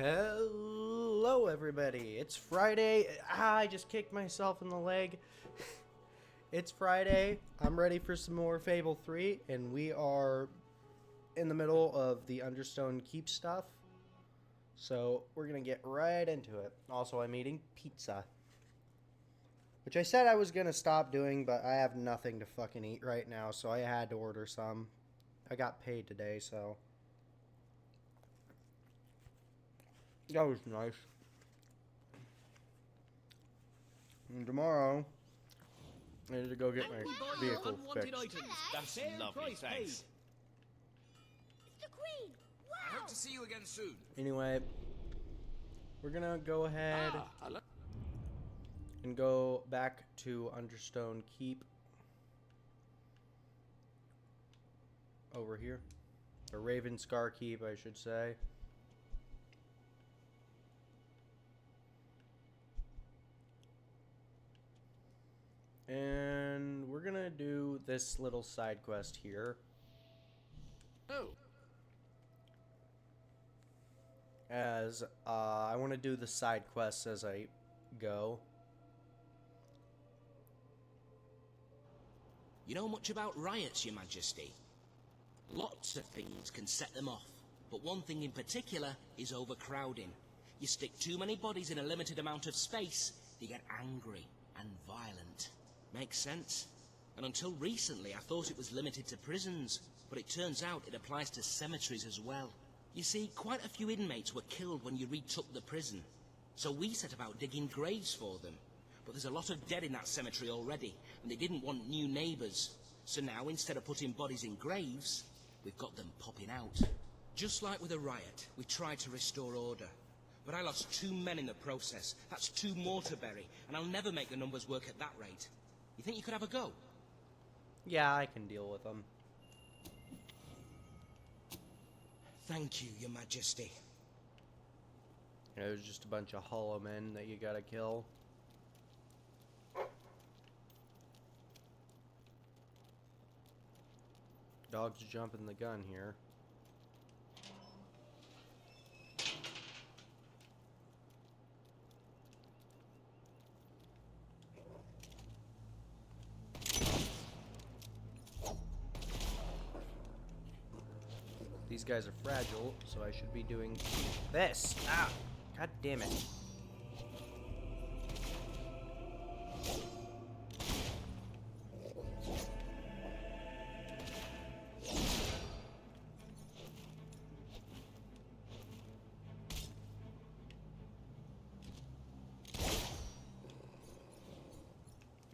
Hello everybody, it's Friday. I just kicked myself in the leg. It's Friday, I'm ready for some more Fable 3, and we are in the middle of the Understone Keep stuff. So we're gonna get right into it. Also, I'm eating pizza. Which I said I was gonna stop doing, but I have nothing to fucking eat right now, so I had to order some. I got paid today, so that was nice. And tomorrow, I need to go get my vehicle fixed. Items. That's lovely, thanks. Mr. Queen! Wow! I hope to see you again soon. Anyway, we're gonna go ahead and go back to Understone Keep. Over here. Or Raven Scar Keep, I should say. And we're gonna do this little side quest here. Oh. As I want to do the side quests as I go. You know much about riots, Your Majesty? Lots of things can set them off, but one thing in particular is overcrowding. You stick too many bodies in a limited amount of space, they get angry and violent. Makes sense? And until recently I thought it was limited to prisons, but it turns out it applies to cemeteries as well. You see, quite a few inmates were killed when you retook the prison, so we set about digging graves for them. But there's a lot of dead in that cemetery already, and they didn't want new neighbours. So now, instead of putting bodies in graves, we've got them popping out. Just like with a riot, we tried to restore order. But I lost 2 men in the process. That's 2 more to bury, and I'll never make the numbers work at that rate. You think you could have a go? Yeah, I can deal with them. Thank you, Your Majesty. There's just a bunch of hollow men that you gotta kill. Dog's jumping the gun here. These guys are fragile, so I should be doing this. Ah! God damn it.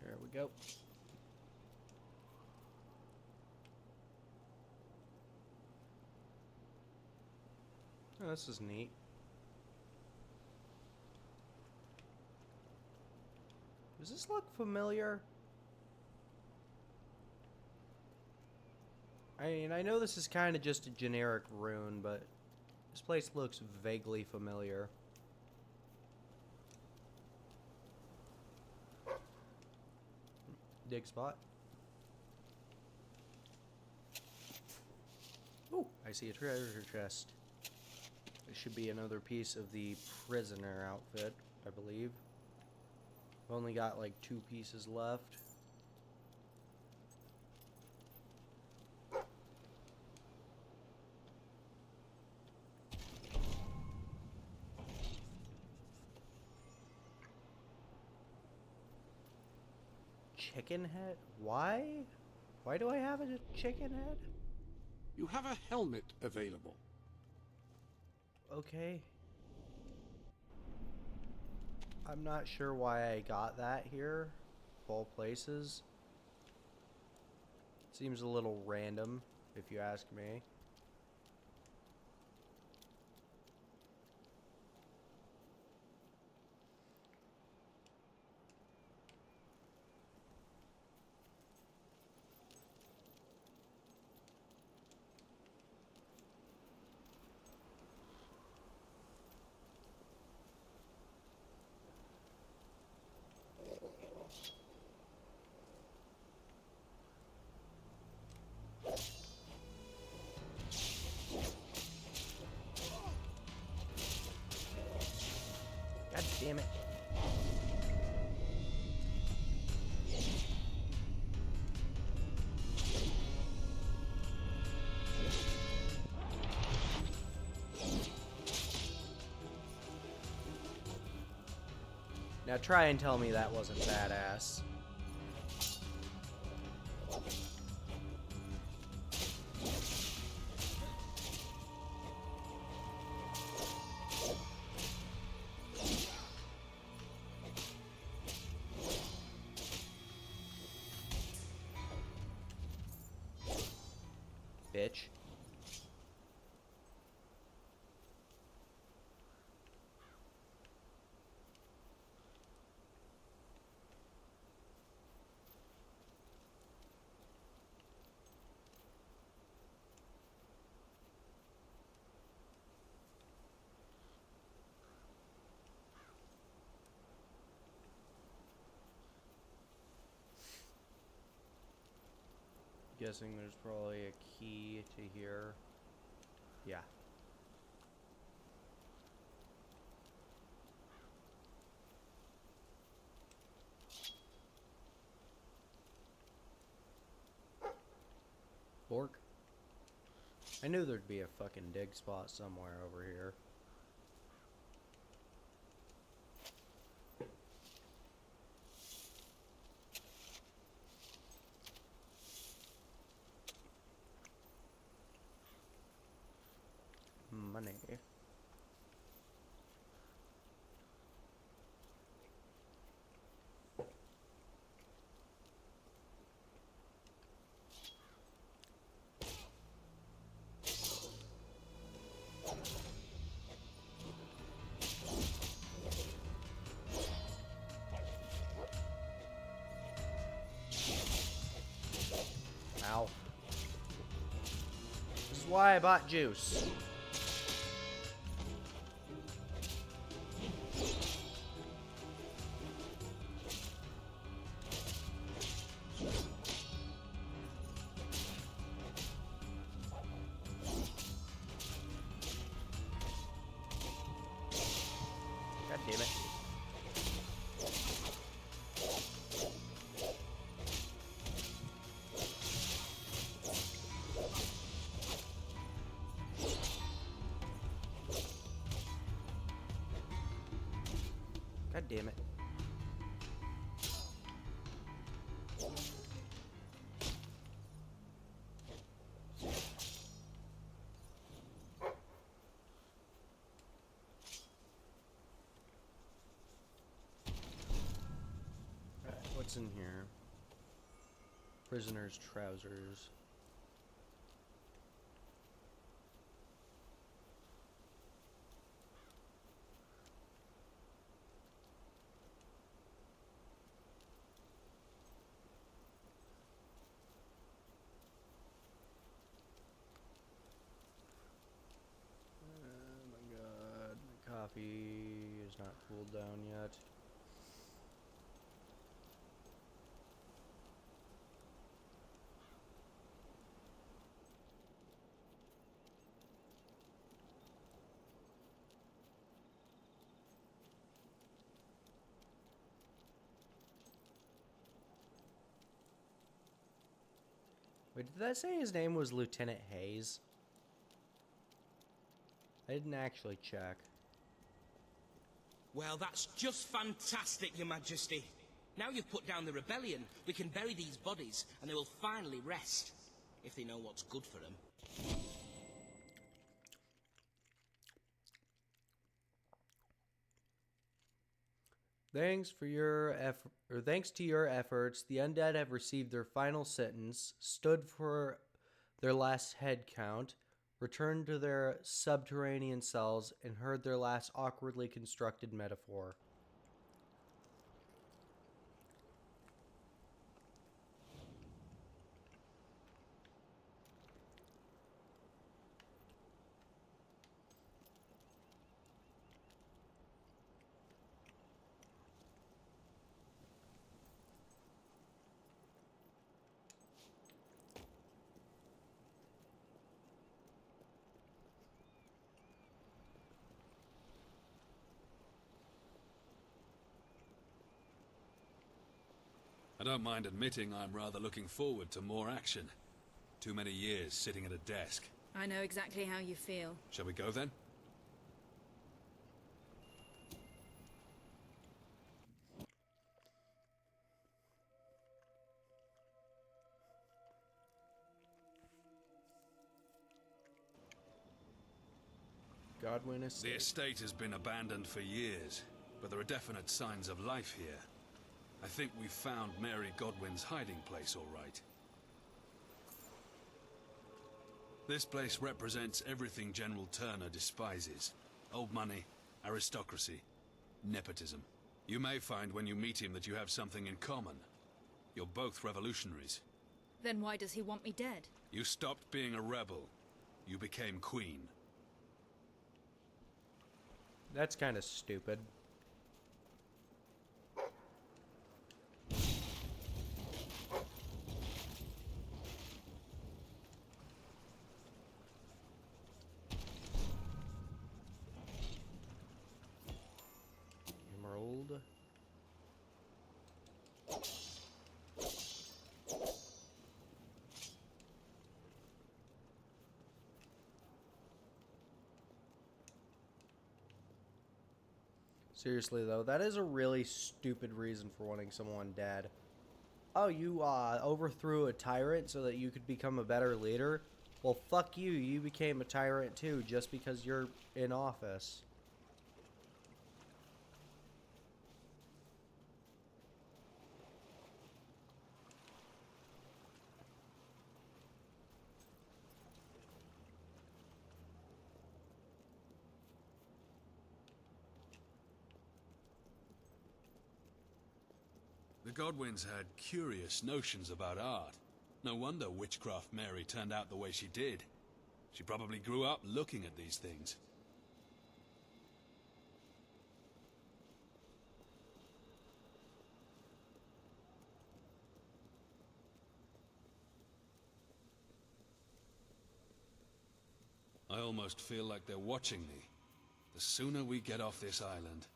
There we go. Oh, this is neat. Does this look familiar? I mean, I know this is kind of just a generic rune, but this place looks vaguely familiar. Dig spot. Ooh, I see a treasure chest. It should be another piece of the prisoner outfit, I believe. I've only got like 2 pieces left. Chicken head? Why? Why do I have a chicken head? You have a helmet available. Okay. I'm not sure why I got that here, of all places. Seems a little random, if you ask me. damn it. Now try and tell me that wasn't badass. Bitch. Guessing there's probably a key to here. Yeah. Bork. I knew there'd be a fucking dig spot somewhere over here. Money. Ow. This is why I bought juice. God damn it. God damn it. Alright, what's in here? Prisoner's trousers. Oh my god, my coffee is not cooled down yet. Wait, did that say his name was Lieutenant Hayes? I didn't actually check. Well, that's just fantastic, Your Majesty. Now you've put down the rebellion, we can bury these bodies, and they will finally rest. If they know what's good for them. Thanks to your efforts, the undead have received their final sentence, stood for their last head count, returned to their subterranean cells, and heard their last awkwardly constructed metaphor. I don't mind admitting I'm rather looking forward to more action. Too many years sitting at a desk. I know exactly how you feel. Shall we go then? Godwin The Estate. estate has been abandoned for years, but there are definite signs of life here. I think we've found Mary Godwin's hiding place all right. This place represents everything General Turner despises. Old money, aristocracy, nepotism. You may find when you meet him that you have something in common. You're both revolutionaries. Then why does he want me dead? You stopped being a rebel. You became queen. That's kind of stupid. Emerald. Seriously though, that is a really stupid reason for wanting someone dead. Oh, you overthrew a tyrant so that you could become a better leader? Well, fuck you. You became a tyrant too just because you're in office. The Godwins had curious notions about art. No wonder Witchcraft Mary turned out the way she did. She probably grew up looking at these things. I almost feel like they're watching me. The sooner we get off this island.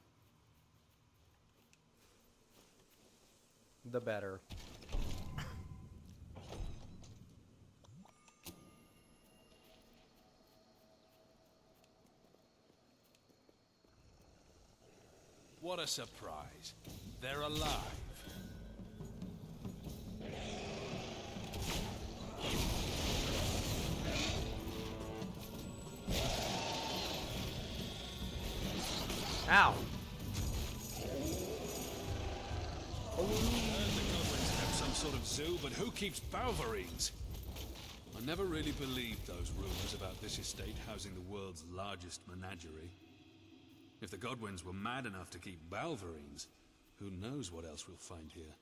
The better. What a surprise. They're alive. Ow! The Godwins have some sort of zoo, but who keeps Balverines? I never really believed those rumors about this estate housing the world's largest menagerie. If the Godwins were mad enough to keep Balverines, who knows what else we'll find here.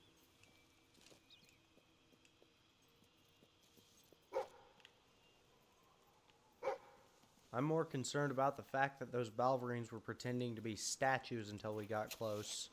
I'm more concerned about the fact that those Balverines were pretending to be statues until we got close.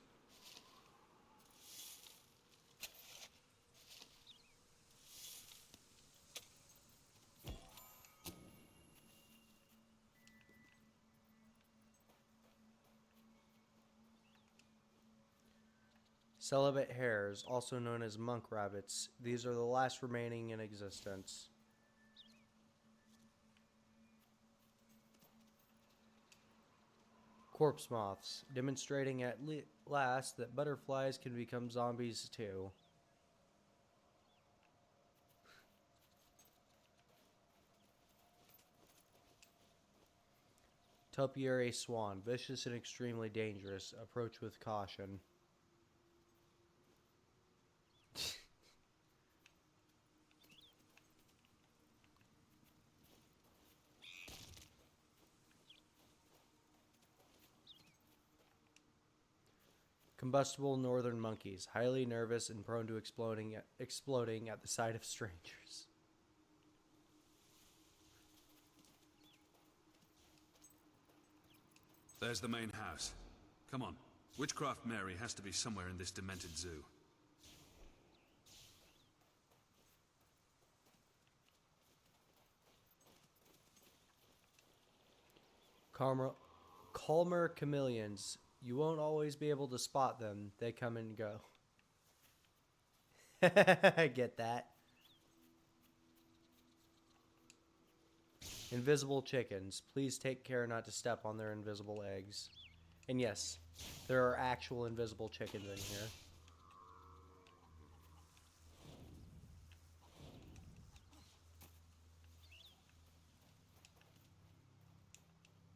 Celibate hares, also known as monk rabbits. These are the last remaining in existence. Corpse moths, demonstrating at last that butterflies can become zombies too. Topiary swan, vicious and extremely dangerous. Approach with caution. Combustible northern monkeys, highly nervous and prone to exploding at the sight of strangers. There's the main house. Come on. Witchcraft Mary has to be somewhere in this demented zoo. Calmer chameleons. You won't always be able to spot them. They come and go. I get that. Invisible chickens. Please take care not to step on their invisible eggs. And yes, there are actual invisible chickens in here.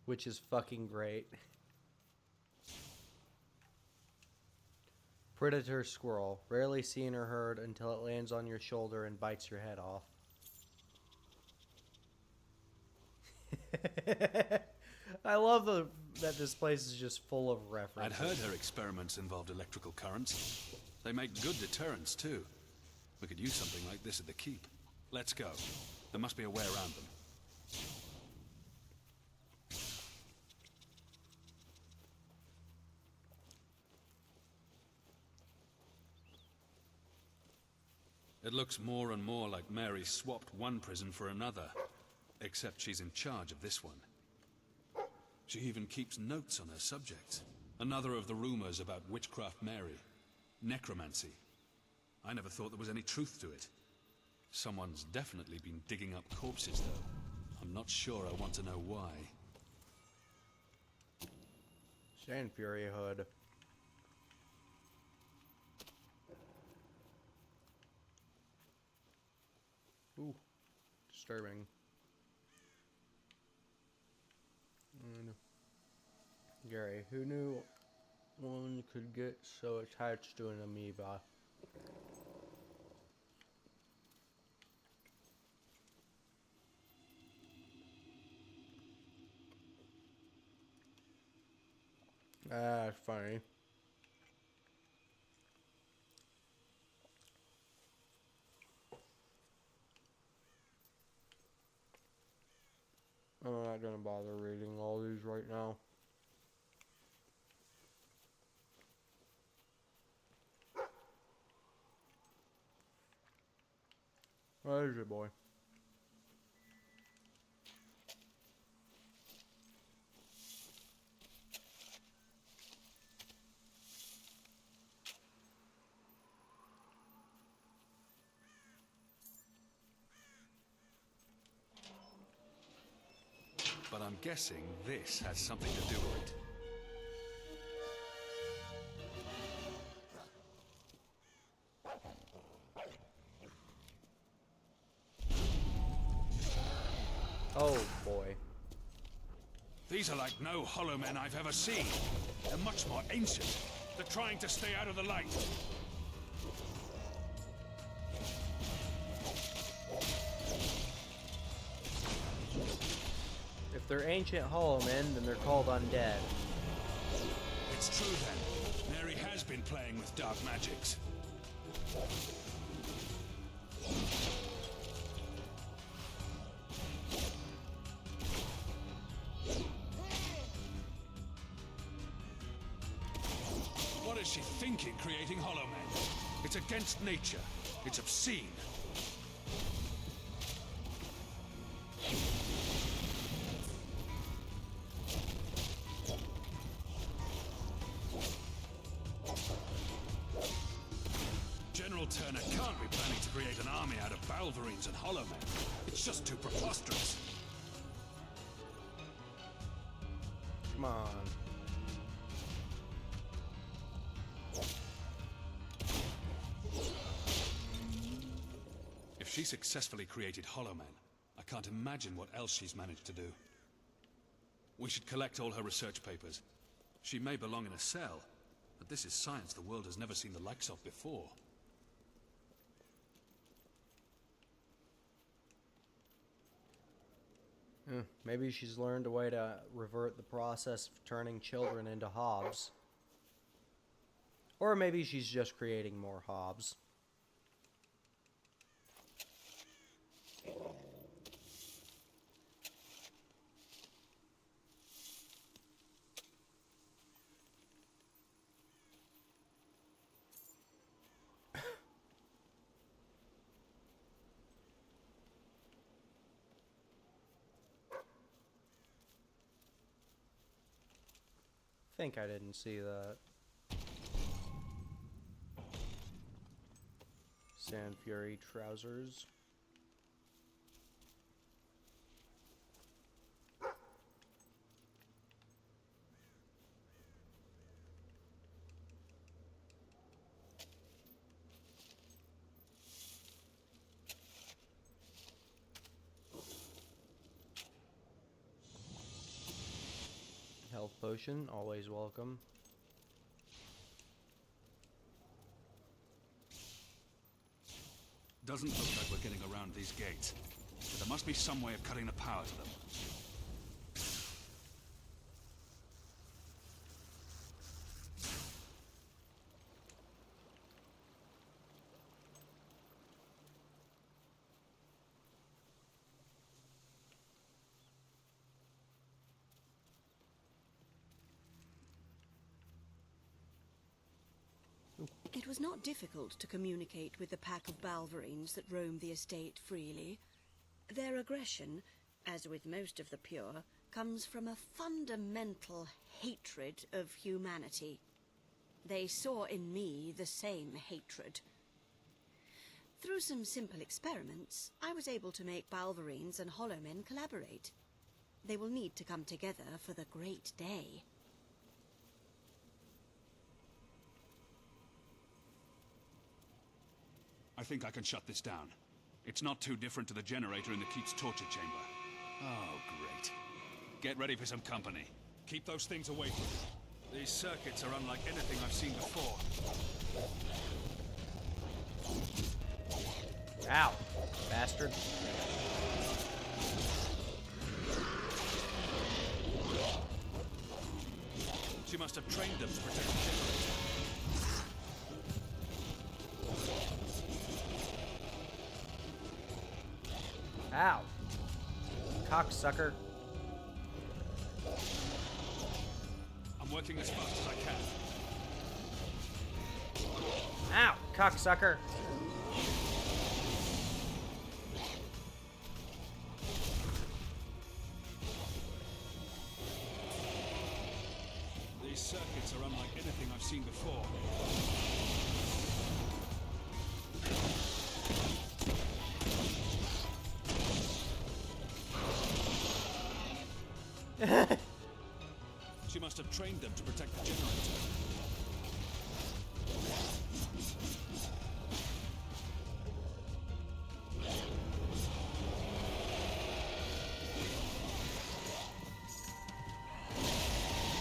Which is fucking great. Predator squirrel. Rarely seen or heard until it lands on your shoulder and bites your head off. I love that this place is just full of I'd references. heard her experiments involved electrical currents. They make good deterrents, too. We could use something like this at the keep. Let's go. There must be a way around them. It looks more and more like Mary swapped one prison for another. Except she's in charge of this one. She even keeps notes on her subjects. Another of the rumors about Witchcraft Mary. Necromancy. I never thought there was any truth to it. Someone's definitely been digging up corpses, though. I'm not sure I want to know why. Sand Fury hood. Ooh, disturbing. Gary, who knew one could get so attached to an amoeba? Ah, funny. I'm not gonna bother reading all these right now. Where's your boy? But I'm guessing this has something to do with it. Oh boy. These are like no hollow men I've ever seen. They're much more ancient. They're trying to stay out of the light. If they're ancient hollow men, then they're called undead. It's true then. Mary has been playing with dark magics. What is she thinking, creating hollow men? It's against nature. It's obscene. General Turner can't be planning to create an army out of Balverines and hollow men. It's just too preposterous. Come on. If she successfully created hollow men, I can't imagine what else she's managed to do. We should collect all her research papers. She may belong in a cell, but this is science the world has never seen the likes of before. Maybe she's learned a way to revert the process of turning children into hobs. Or maybe she's just creating more hobs. Think I didn't see that. Sand Fury trousers. Health potion, always welcome. Doesn't look like we're getting around these gates, but there must be some way of cutting the power to them. It was not difficult to communicate with the pack of Balverines that roam the estate freely. Their aggression, as with most of the pure, comes from a fundamental hatred of humanity. They saw in me the same hatred. Through some simple experiments, I was able to make Balverines and Hollowmen collaborate. They will need to come together for the great day. I think I can shut this down. It's not too different to the generator in the Keep's torture chamber. Oh, great. Get ready for some company. Keep those things away from me. These circuits are unlike anything I've seen before. Ow, bastard. She must have trained them to protect the generator. Ow. Cocksucker. I'm working as fast as I can. Ow, cocksucker. These circuits are unlike anything I've seen before. She must have trained them to protect the generator.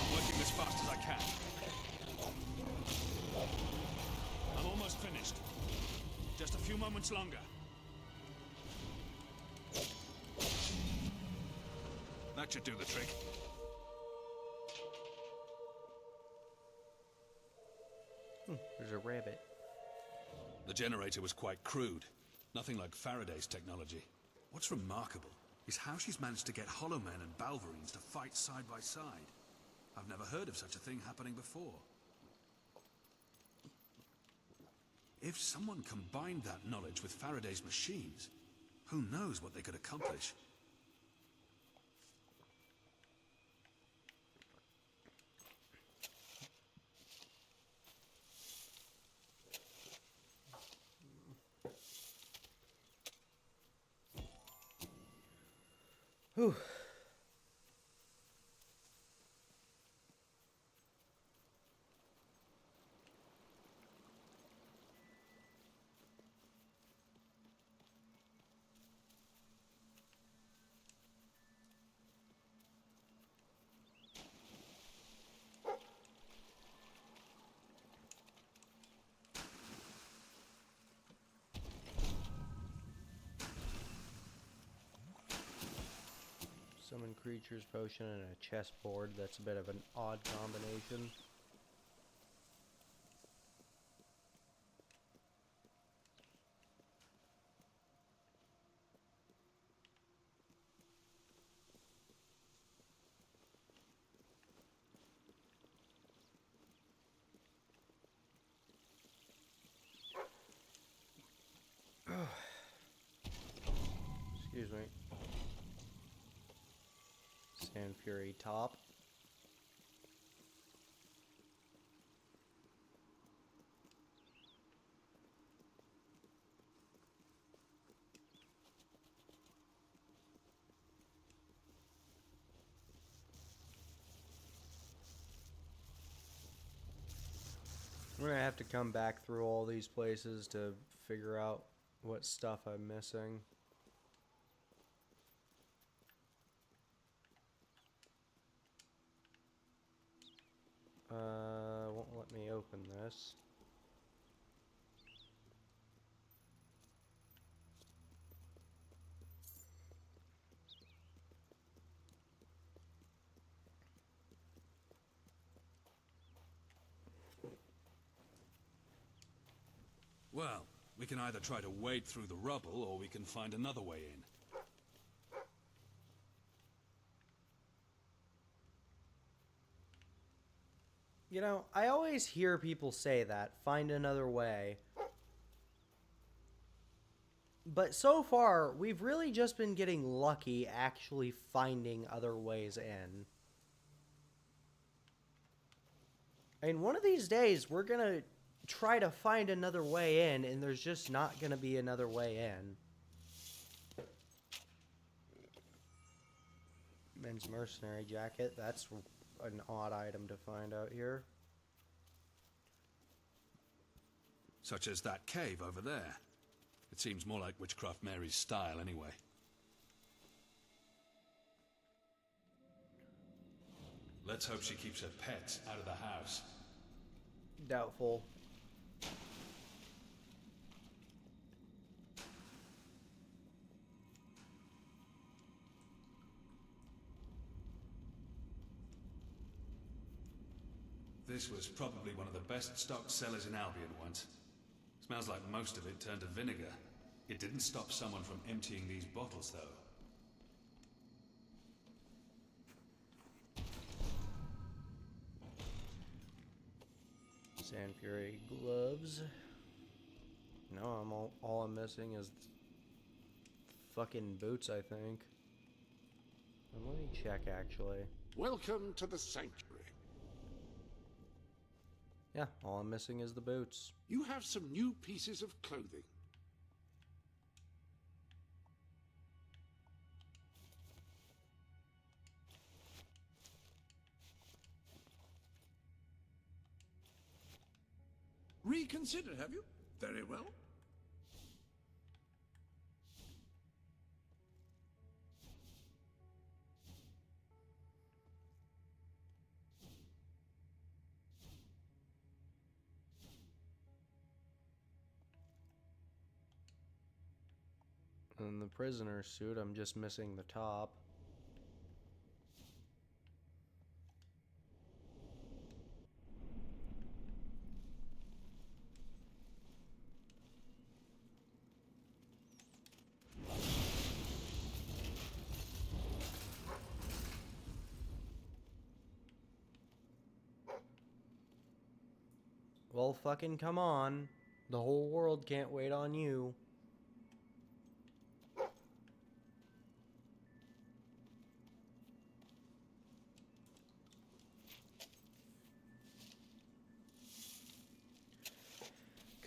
I'm working as fast as I can. I'm almost finished. Just a few moments longer. That should do the trick. There's a rabbit. The generator was quite crude. Nothing like Faraday's technology. What's remarkable is how she's managed to get Hollowmen and Balverines to fight side by side. I've never heard of such a thing happening before. If someone combined that knowledge with Faraday's machines, who knows what they could accomplish? Whew. Summon creatures potion and a chessboard. That's a bit of an odd combination. Excuse me. Sand Fury top. I'm gonna have to come back through all these places to figure out what stuff I'm missing. Won't let me open this. Well, we can either try to wade through the rubble, or we can find another way in. You know, I always hear people say that, find another way. But so far, we've really just been getting lucky actually finding other ways in. I mean, one of these days, we're gonna try to find another way in, and there's just not gonna be another way in. Men's mercenary jacket, that's an odd item to find out here. Such as that cave over there. It seems more like Witchcraft Mary's style, anyway. Let's hope she keeps her pets out of the house. Doubtful. This was probably one of the best stocked cellars in Albion once. Smells like most of it turned to vinegar. It didn't stop someone from emptying these bottles, though. Sand Fury gloves. No, all I'm missing is fucking boots, I think. And let me check, actually. Welcome to the sanctuary. Yeah, all I'm missing is the boots. You have some new pieces of clothing. Reconsider, have you? Very well. In the prisoner suit, I'm just missing the top. Well, fucking come on. The whole world can't wait on you.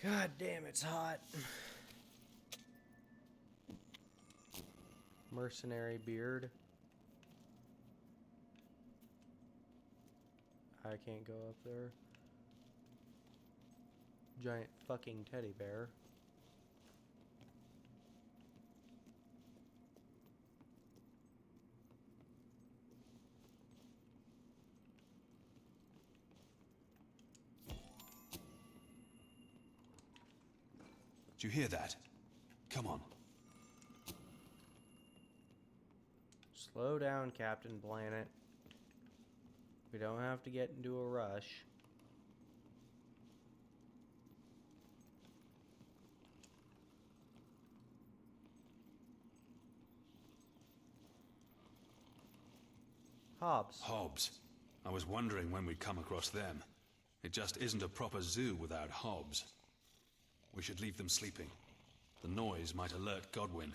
God damn, it's hot. Mercenary beard. I can't go up there. Giant fucking teddy bear. Did you hear that? Come on. Slow down, Captain Planet. We don't have to get into a rush. Hobbs. Hobbs. I was wondering when we'd come across them. It just isn't a proper zoo without Hobbs. We should leave them sleeping. The noise might alert Godwin.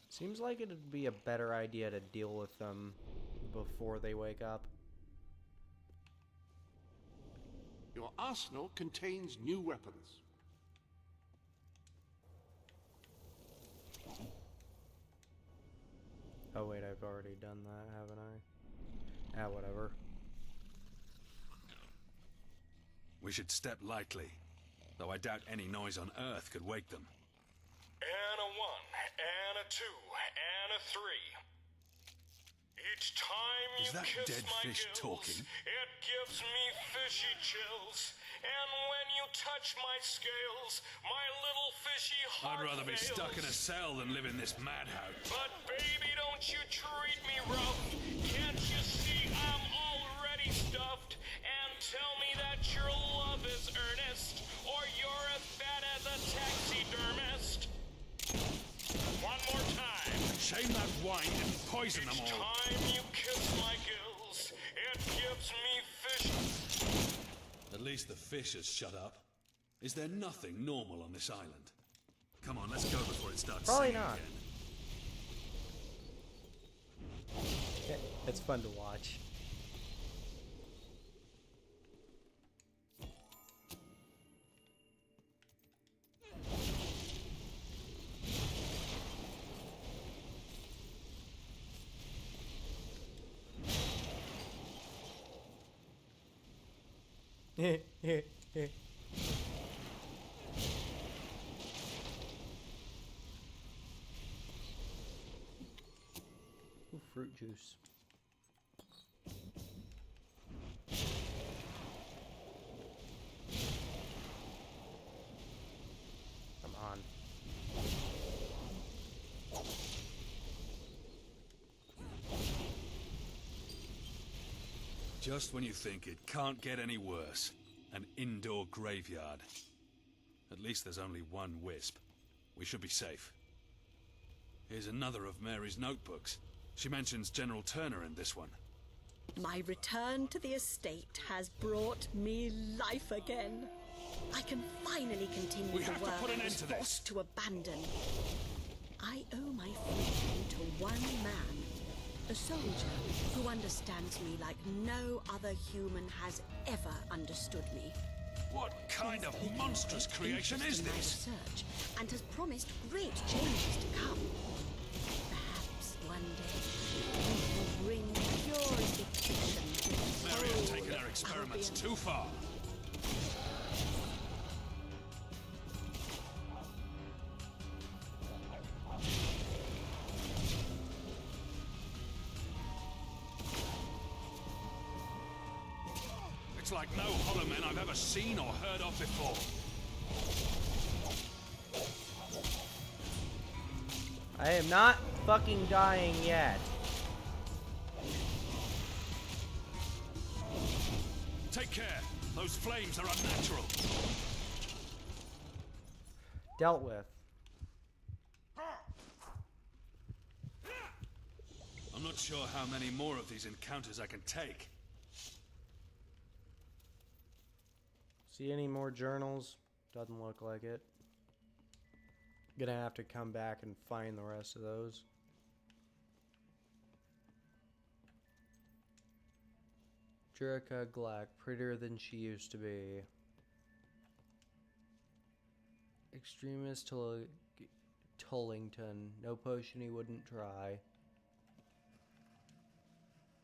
Seems like it'd be a better idea to deal with them before they wake up. Your arsenal contains new weapons. Oh wait, I've already done that, haven't I? Ah, whatever. We should step lightly, though I doubt any noise on Earth could wake them. And a 1, and a 2, and a 3. Each time you Is that kiss dead my fish gills, talking? it gives me fishy chills. And when you touch my scales, my little fishy heart I'd rather be fails. stuck in a cell than live in this madhouse. But baby, don't you treat me rough. Can't you see I'm already stuffed? And tell me that your love is earnest, or you're as bad as a taxidermist. One more time. Shame that wine didn't poison them Each all. time you kiss my gills, it gives me fish. At least the fish has shut up. Is there nothing normal on this island? Come on, let's go before it starts Probably singing not. again. It's fun to watch. Ooh, fruit juice. Come on. Just when you think it can't get any worse. An indoor graveyard. At least there's only one wisp. We should be safe. Here's another of Mary's notebooks. She mentions General Turner in this one. My return to the estate has brought me life again. I can finally continue We the have to work put an I end was to this. forced to abandon. I owe my freedom to one man, a soldier who understands me like no other human has ever understood me. What kind of Taken monstrous great creation interest is in my this? research and has promised great changes to come. Perhaps one day he will bring purest fiction to the Mary has soul taken of her experiments Albion. too far. It's like no Hollow Men I've ever seen or heard of before. I am not fucking dying yet. Take care. Those flames are unnatural. Dealt with. I'm not sure how many more of these encounters I can take. See any more journals? Doesn't look like it. Gonna have to come back and find the rest of those. Jerica Glack, prettier than she used to be. Extremist Tullington, no potion he wouldn't try.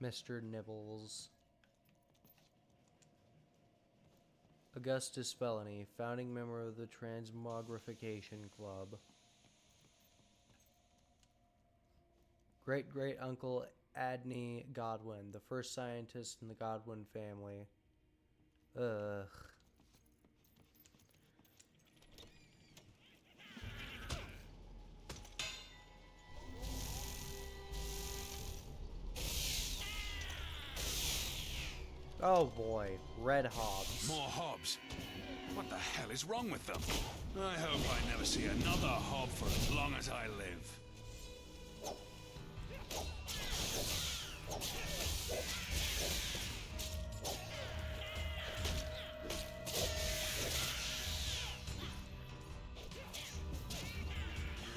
Mr. Nibbles. Augustus Felony, founding member of the Transmogrification Club. Great-great-uncle Adney Godwin, the first scientist in the Godwin family. Ugh. Oh boy, red hobs. More hobs. What the hell is wrong with them? I hope I never see another hob for as long as I live.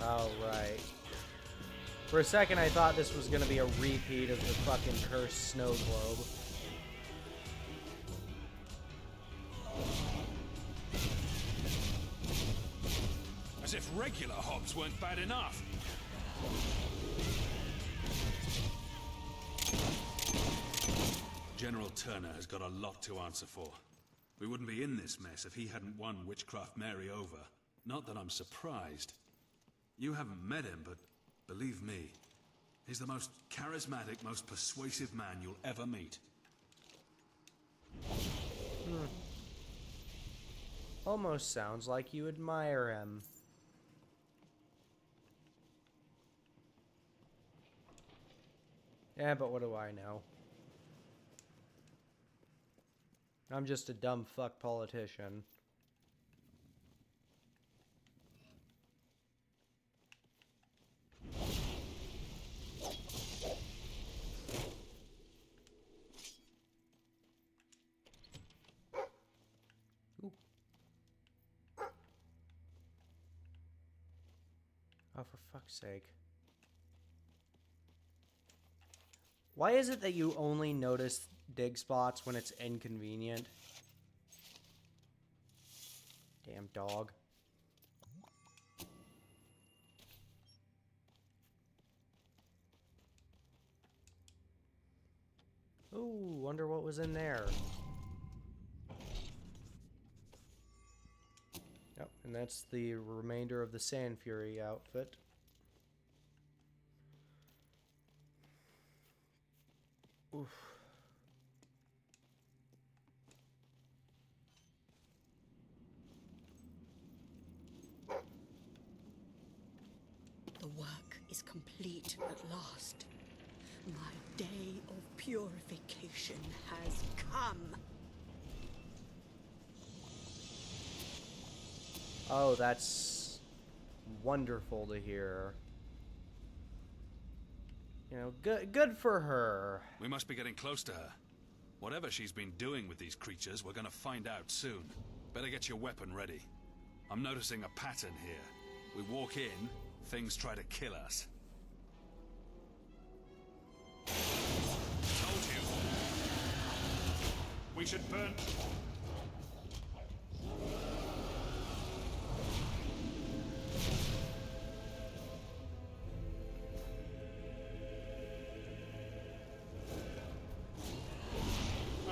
Oh, right. For a second, I thought this was gonna be a repeat of the fucking cursed snow globe. As if regular hobs weren't bad enough. General Turner has got a lot to answer for. We wouldn't be in this mess if he hadn't won Witchcraft Mary over. Not that I'm surprised. You haven't met him, but believe me, he's the most charismatic, most persuasive man you'll ever meet. Almost sounds like you admire him. Yeah, but what do I know? I'm just a dumb fuck politician. Ooh. Oh, for fuck's sake. Why is it that you only notice dig spots when it's inconvenient? Damn dog. Ooh, wonder what was in there. Yep, and that's the remainder of the Sand Fury outfit. Oof. The work is complete at last. My day of purification has come. Oh, that's wonderful to hear. You know, good for her. We must be getting close to her. Whatever she's been doing with these creatures, we're gonna find out soon. Better get your weapon ready. I'm noticing a pattern here. We walk in, things try to kill us. Told you. We should burn...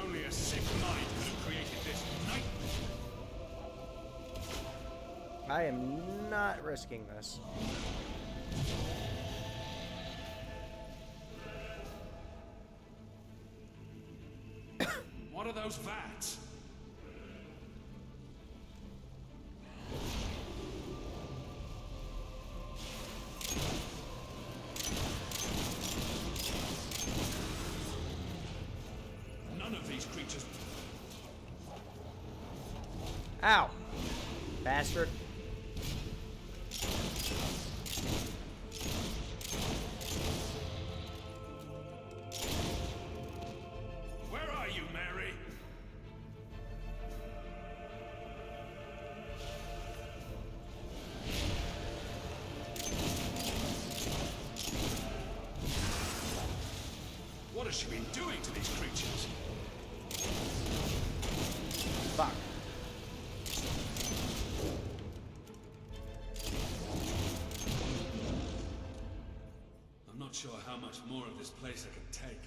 Only a sick mind could have created this nightmare. I am not risking this. What are those vats? None of these creatures... Ow! Bastard. Where are you, Mary? What has she been doing to these creatures? Fuck. I'm not sure how much more of this place I can take.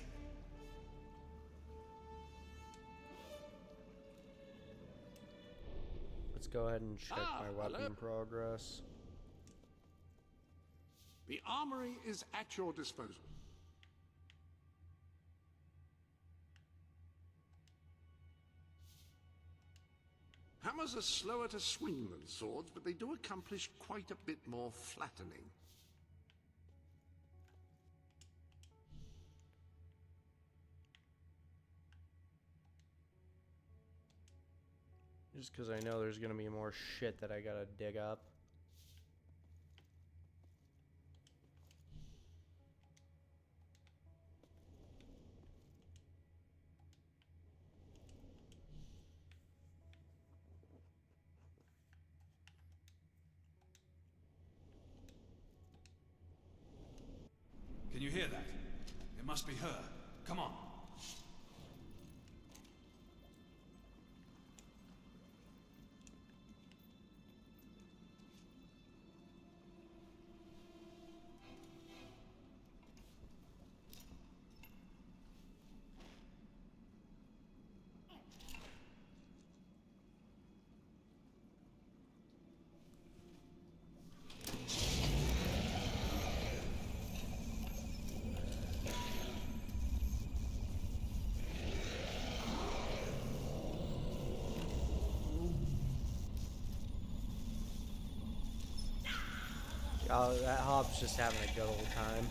Let's go ahead and check my weapon hello. progress. The armory is at your disposal. Hammers are slower to swing than swords, but they do accomplish quite a bit more flattening. Just because I know there's going to be more shit that I gotta dig up. Can you hear that? It must be her. Come on. Oh, that hob's just having a good old time.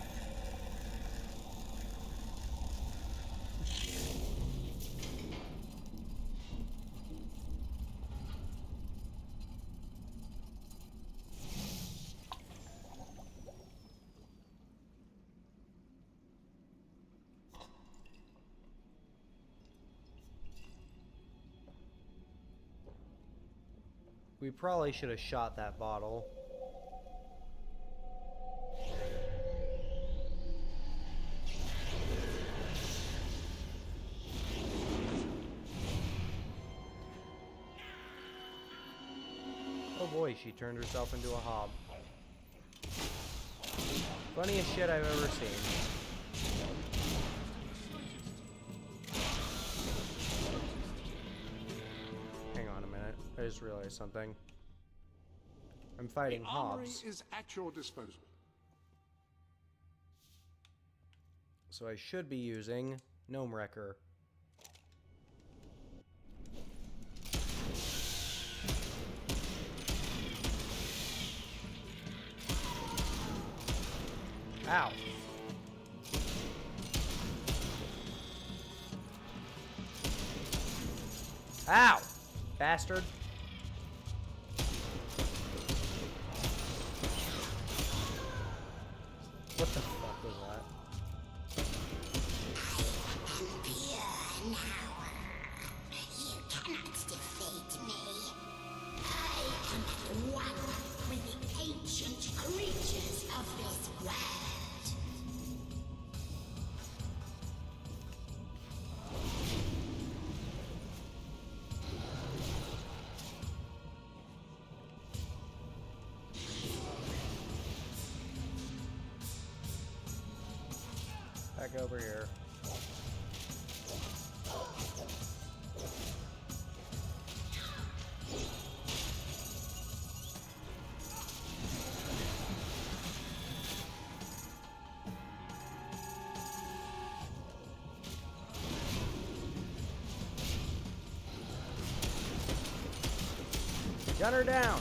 We probably should have shot that bottle. Oh boy, she turned herself into a hob. Funniest shit I've ever seen. Hang on a minute. I just realized something. I'm fighting The armory hobs. is at your disposal. So I should be using Gnome Wrecker. Ow. Ow! Bastard. What the fuck was that? You cannot defeat me. I am at one with the ancient creatures of this world. Back over here. Gun her down.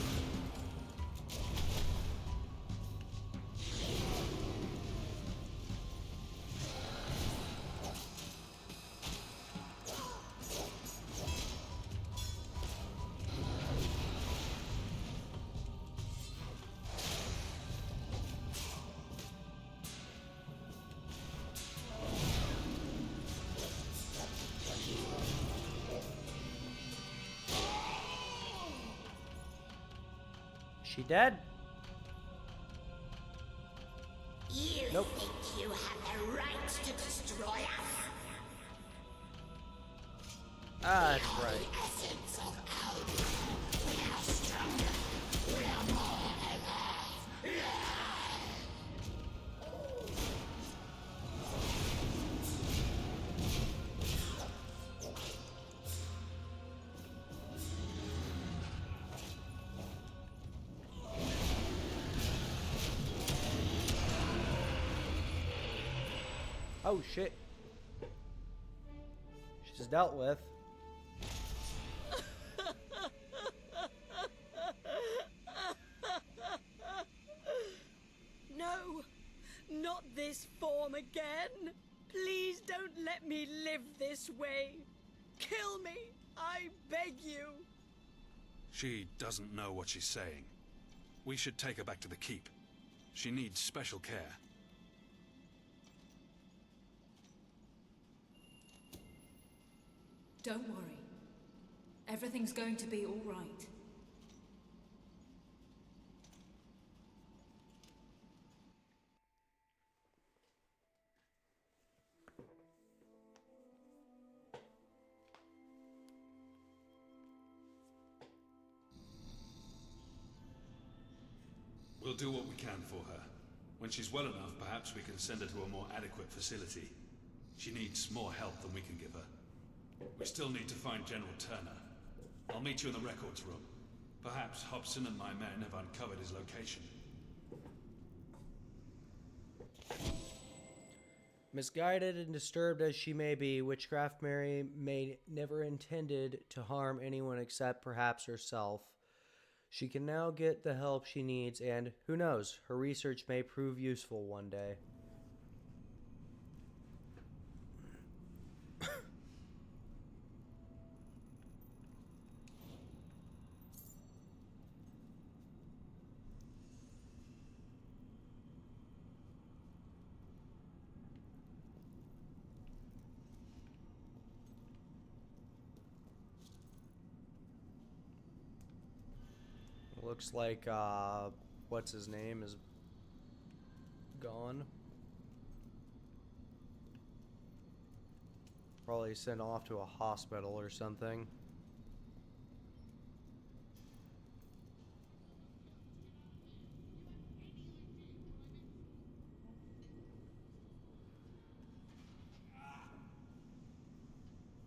She dead? You Nope. think you have the right to destroy us? Ah, that's right. Essence of our we are stronger. We are more alive. Oh shit. She's dealt with. No, not this form again. Please don't let me live this way. Kill me, I beg you. She doesn't know what she's saying. We should take her back to the keep. She needs special care. Don't worry. Everything's going to be all right. We'll do what we can for her. When she's well enough, perhaps we can send her to a more adequate facility. She needs more help than we can give her. We still need to find General Turner. I'll meet you in the records room. Perhaps Hobson and my men have uncovered his location. Misguided and disturbed as she may be, Witchcraft Mary may never intended to harm anyone except perhaps herself. She can now get the help she needs, and who knows, her research may prove useful one day. Looks like, what's his name is gone. Probably sent off to a hospital or something.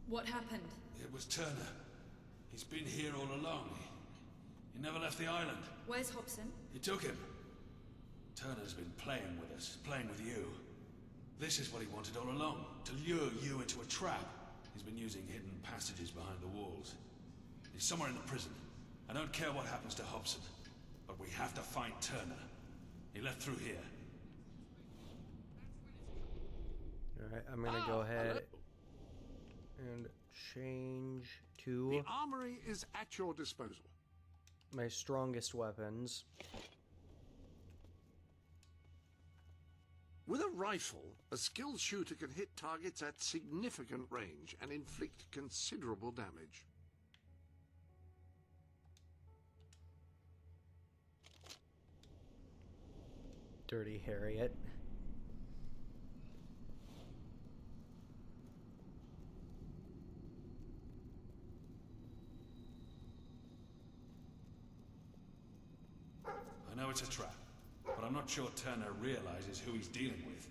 What happened? It was Turner. He's been here all along. He never left the island. Where's Hobson? He took him. Turner's been playing with us, playing with you. This is what he wanted all along, to lure you into a trap. He's been using hidden passages behind the walls. He's somewhere in the prison. I don't care what happens to Hobson, but we have to find Turner. He left through here. Alright, I'm gonna go ahead and change to The armory is at your disposal. my strongest weapons. With a rifle, a skilled shooter can hit targets at significant range and inflict considerable damage. Dirty Harriet. I know it's a trap, but I'm not sure Turner realizes who he's dealing with.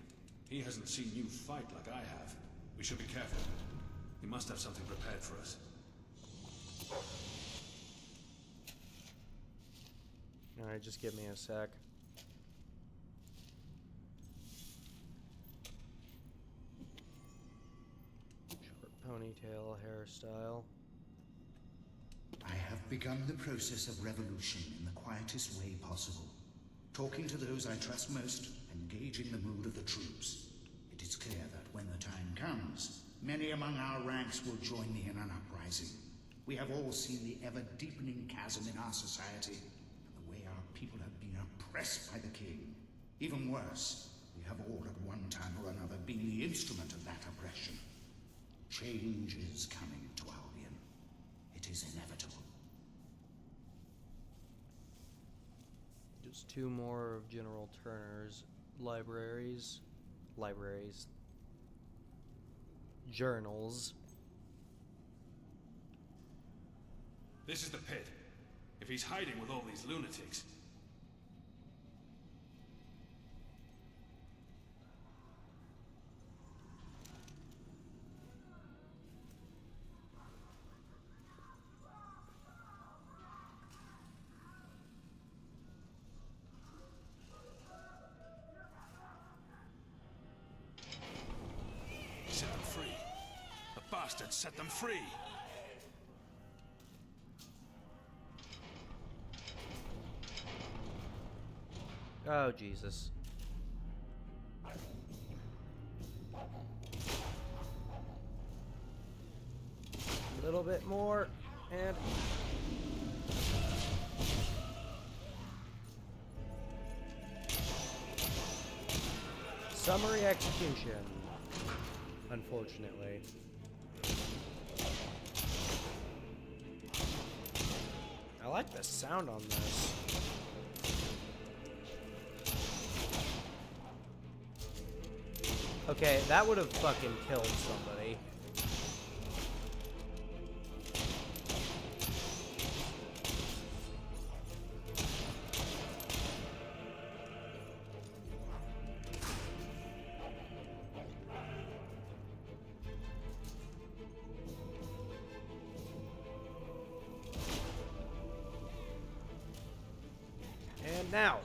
He hasn't seen you fight like I have. We should be careful. He must have something prepared for us. Alright, just give me a sec. Short ponytail hairstyle. I have begun the process of revolution in the quietest way possible. Talking to those I trust most and gauging the mood of the troops. It is clear that when the time comes, many among our ranks will join me in an uprising. We have all seen the ever-deepening chasm in our society, and the way our people have been oppressed by the king. Even worse, we have all at one time or another been the instrument of that oppression. Change is coming to Albion. It is inevitable. Just two more of General Turner's libraries. Journals. This is the pit. If he's hiding with all these lunatics... Set them free. The bastards set them free. Oh, Jesus. A little bit more, and... Summary execution. Unfortunately. I like the sound on this. Okay, that would have fucking killed somebody. And now.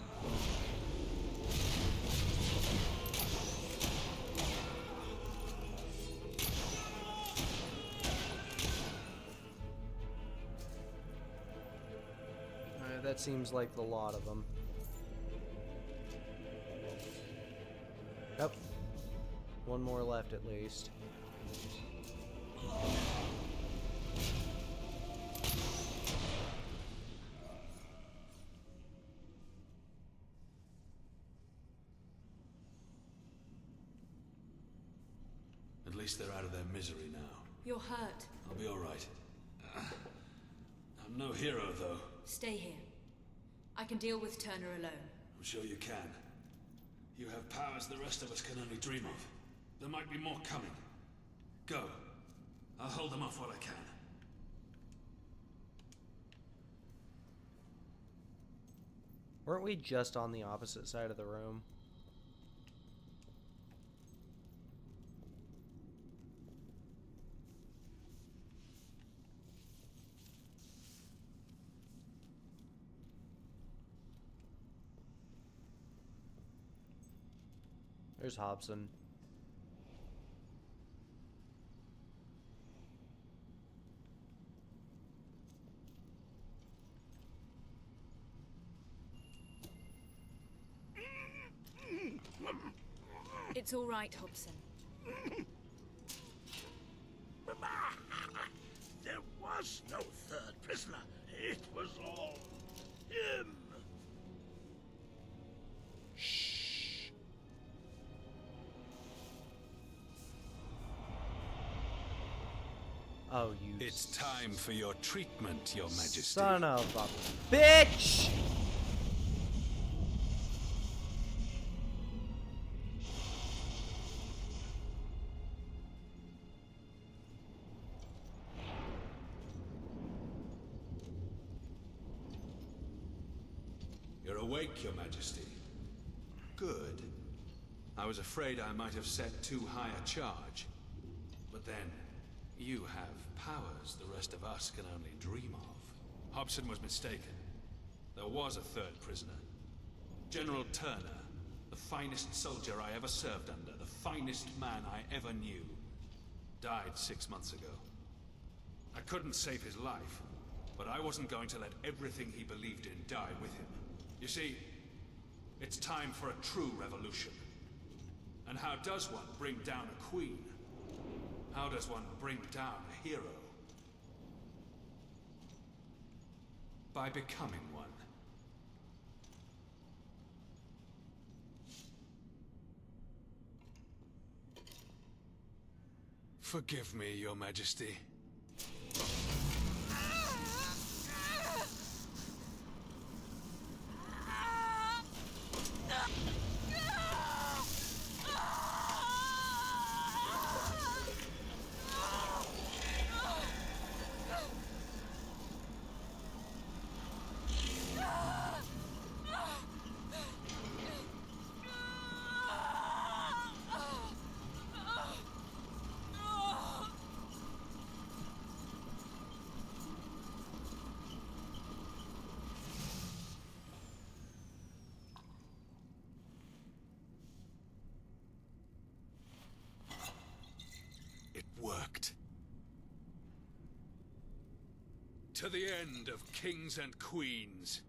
That seems like the lot of them. Yep. One more left at least. At least they're out of their misery now. You're hurt. I'll be all right. I'm no hero, though. Stay here. I can deal with Turner alone. I'm sure you can. You have powers the rest of us can only dream of. There might be more coming. Go. I'll hold them off while I can. Weren't we just on the opposite side of the room? There's Hobson. It's all right, Hobson. There was no third prisoner. It was all him. Oh, you... It's time for your treatment, Your Majesty. Son of a bitch! You're awake, Your Majesty. Good. I was afraid I might have set too high a charge. But then, you have powers the rest of us can only dream of. Hobson was mistaken. There was a third prisoner. General Turner, the finest soldier I ever served under, the finest man I ever knew, died 6 months ago. I couldn't save his life, but I wasn't going to let everything he believed in die with him. You see, it's time for a true revolution. And how does one bring down a queen? How does one bring down a hero? By becoming one. Forgive me, Your Majesty. Worked. To the end of kings and queens.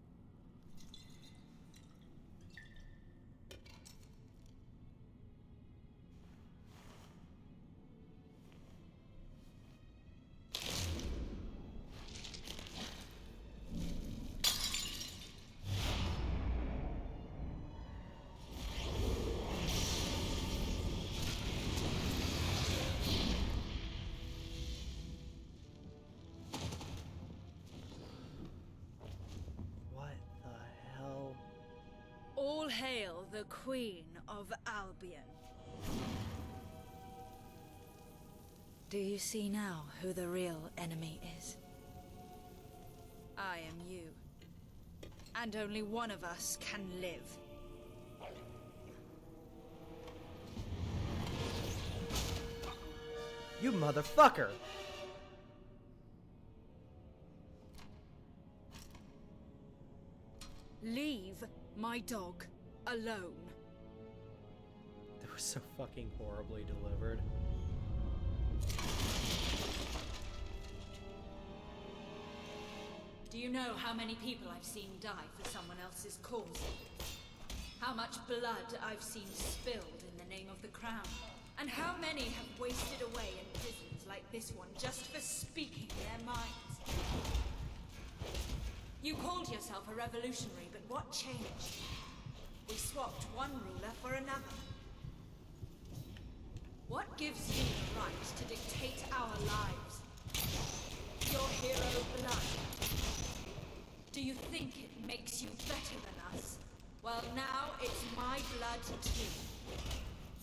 All hail the Queen of Albion. Do you see now who the real enemy is? I am you. And only one of us can live. You motherfucker! Leave my dog alone. That was so fucking horribly delivered. Do you know how many people I've seen die for someone else's cause? How much blood I've seen spilled in the name of the crown? And how many have wasted away in prisons like this one just for speaking their minds? You called yourself a revolutionary, but what changed? We swapped one ruler for another. What gives you the right to dictate our lives? Your hero blood. Do you think it makes you better than us? Well, now it's my blood too.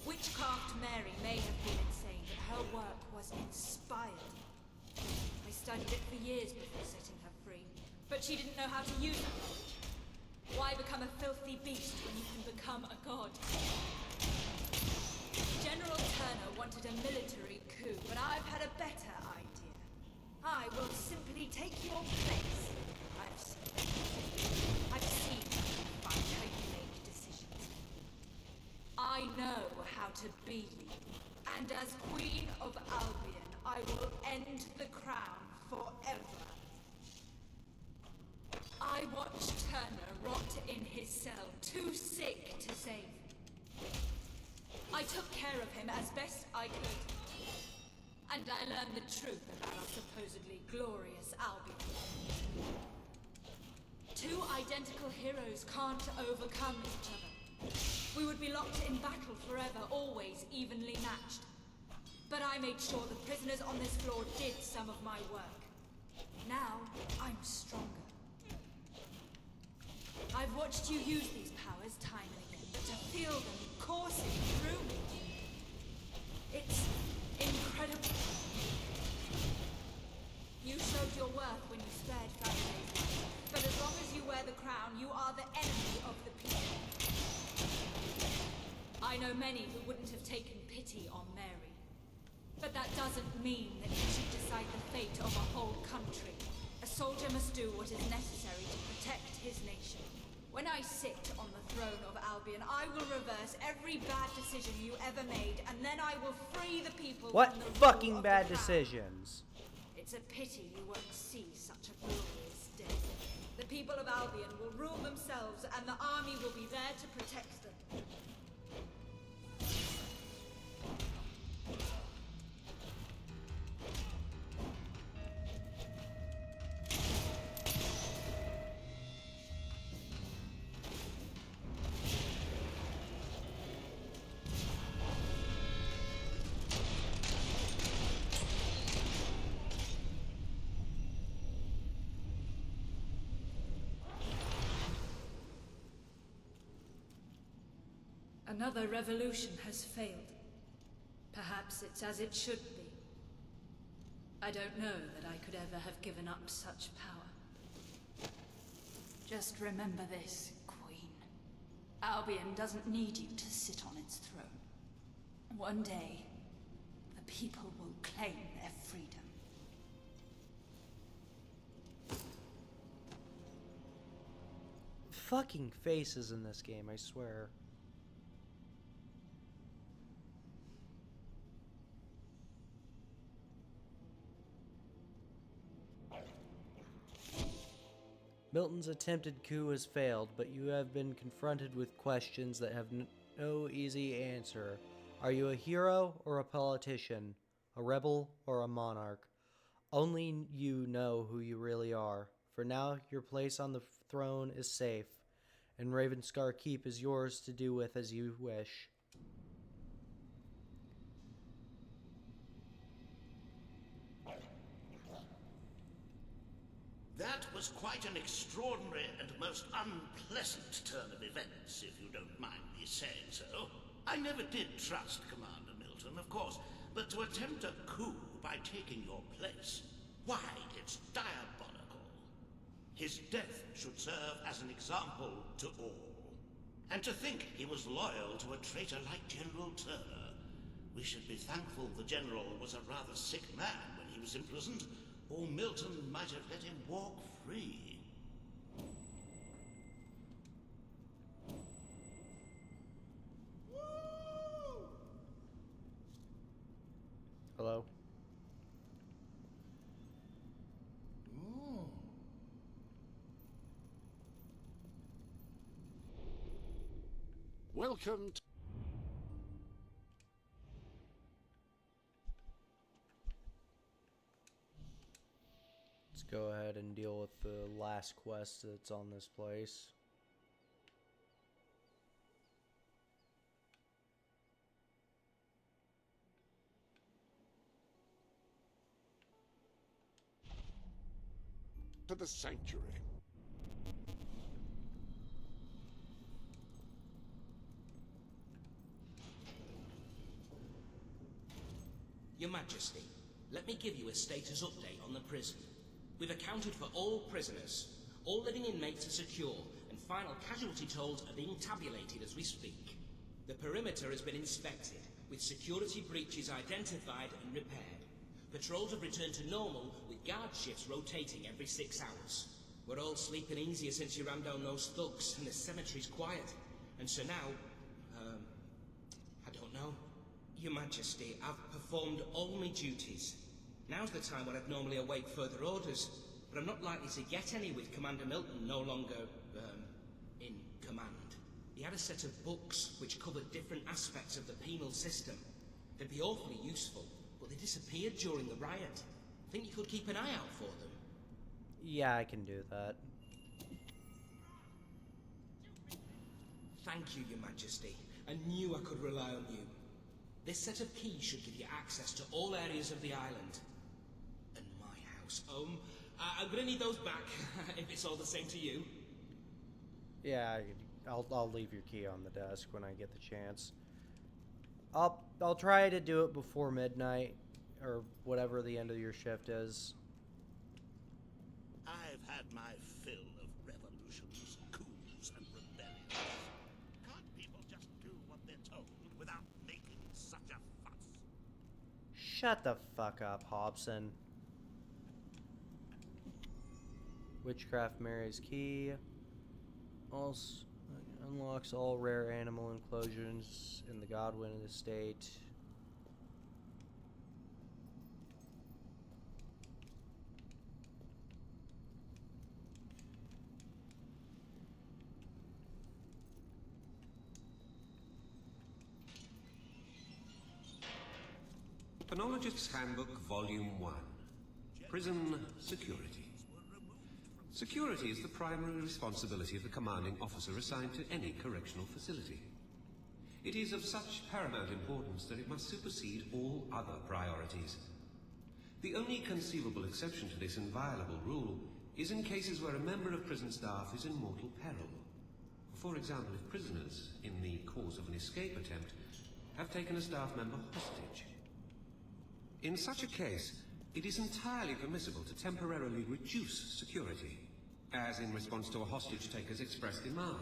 Witchcraft Mary may have been insane, but her work was inspired. I studied it for years before setting her free, but she didn't know how to use it. Why become a filthy beast when you can become a god? General Turner wanted a military coup, but I've had a better idea. I will simply take your place. I've seen how you fight, how you make decisions. I know how to be you, and as Queen of Albion, I will end the crown forever. I watched Turner rot in his cell, too sick to save. I took care of him as best I could. And I learned the truth about our supposedly glorious Albion. Two identical heroes can't overcome each other. We would be locked in battle forever, always evenly matched. But I made sure the prisoners on this floor did some of my work. Now, I'm stronger. I've watched you use these powers time and again, but to feel them coursing through me, it's incredible. You showed your worth when you spared Faraday's life, but as long as you wear the crown, you are the enemy of the people. I know many who wouldn't have taken pity on Mary, but that doesn't mean that you should decide the fate of a whole country. A soldier must do what is necessary to protect his nation. When I sit on the throne of Albion, I will reverse every bad decision you ever made, and then I will free the people What from the rule fucking of bad the crown. decisions? It's a pity you won't see such a glorious day. The people of Albion will rule themselves, and the army will be there to protect them. Another revolution has failed. Perhaps it's as it should be. I don't know that I could ever have given up such power. Just remember this, Queen. Albion doesn't need you to sit on its throne. One day, the people will claim their freedom. Fucking faces in this game, I swear. Milton's attempted coup has failed, but you have been confronted with questions that have no easy answer. Are you a hero or a politician? A rebel or a monarch? Only you know who you really are. For now, your place on the throne is safe, and Ravenscar Keep is yours to do with as you wish. That was quite an extraordinary and most unpleasant turn of events, if you don't mind me saying so. I never did trust Commander Milton, of course, but to attempt a coup by taking your place, why, it's diabolical. His death should serve as an example to all. And to think he was loyal to a traitor like General Turner. We should be thankful the General was a rather sick man when he was imprisoned, or Milton might have let him walk free. Hello? Welcome to... Let's go ahead and deal with the last quest that's on this place. to the sanctuary. Your Majesty, let me give you a status update on the prison. We've accounted for all prisoners. All living inmates are secure, and final casualty tolls are being tabulated as we speak. The perimeter has been inspected, with security breaches identified and repaired. Patrols have returned to normal, with guard shifts rotating every 6 hours. We're all sleeping easier since you ran down those thugs, and the cemetery's quiet. And so now, I don't know. Your Majesty, I've performed all my duties. Now's the time when I'd normally await further orders, but I'm not likely to get any with Commander Milton no longer, in command. He had a set of books which covered different aspects of the penal system. They'd be awfully useful, but they disappeared during the riot. Think you could keep an eye out for them? Yeah, I can do that. Thank you, Your Majesty. I knew I could rely on you. This set of keys should give you access to all areas of the island. And my house. I'm gonna need those back, if it's all the same to you. Yeah, I'll leave your key on the desk when I get the chance. I'll try to do it before midnight, or whatever the end of your shift is. I've had my fill of revolutions, coups, and rebellions. Can't people just do what they're told without making such a fuss? Shut the fuck up, Hobson. Witchcraft Mary's key. Also unlocks all rare animal enclosures in the Godwin estate. Penologist's Handbook, Volume 1. Prison Security. Security is the primary responsibility of the commanding officer assigned to any correctional facility. It is of such paramount importance that it must supersede all other priorities. The only conceivable exception to this inviolable rule is in cases where a member of prison staff is in mortal peril. For example, if prisoners, in the course of an escape attempt, have taken a staff member hostage. In such a case, it is entirely permissible to temporarily reduce security, as in response to a hostage taker's express demand,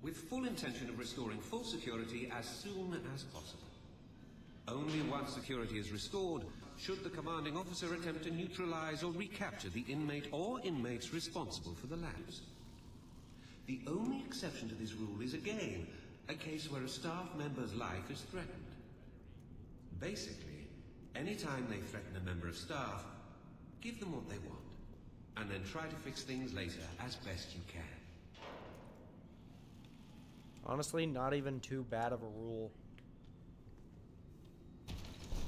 with full intention of restoring full security as soon as possible. Only once security is restored should the commanding officer attempt to neutralize or recapture the inmate or inmates responsible for the lapse. The only exception to this rule is again a case where a staff member's life is threatened. Basically, anytime they threaten a member of staff, give them what they want, and then try to fix things later as best you can. Honestly, not even too bad of a rule.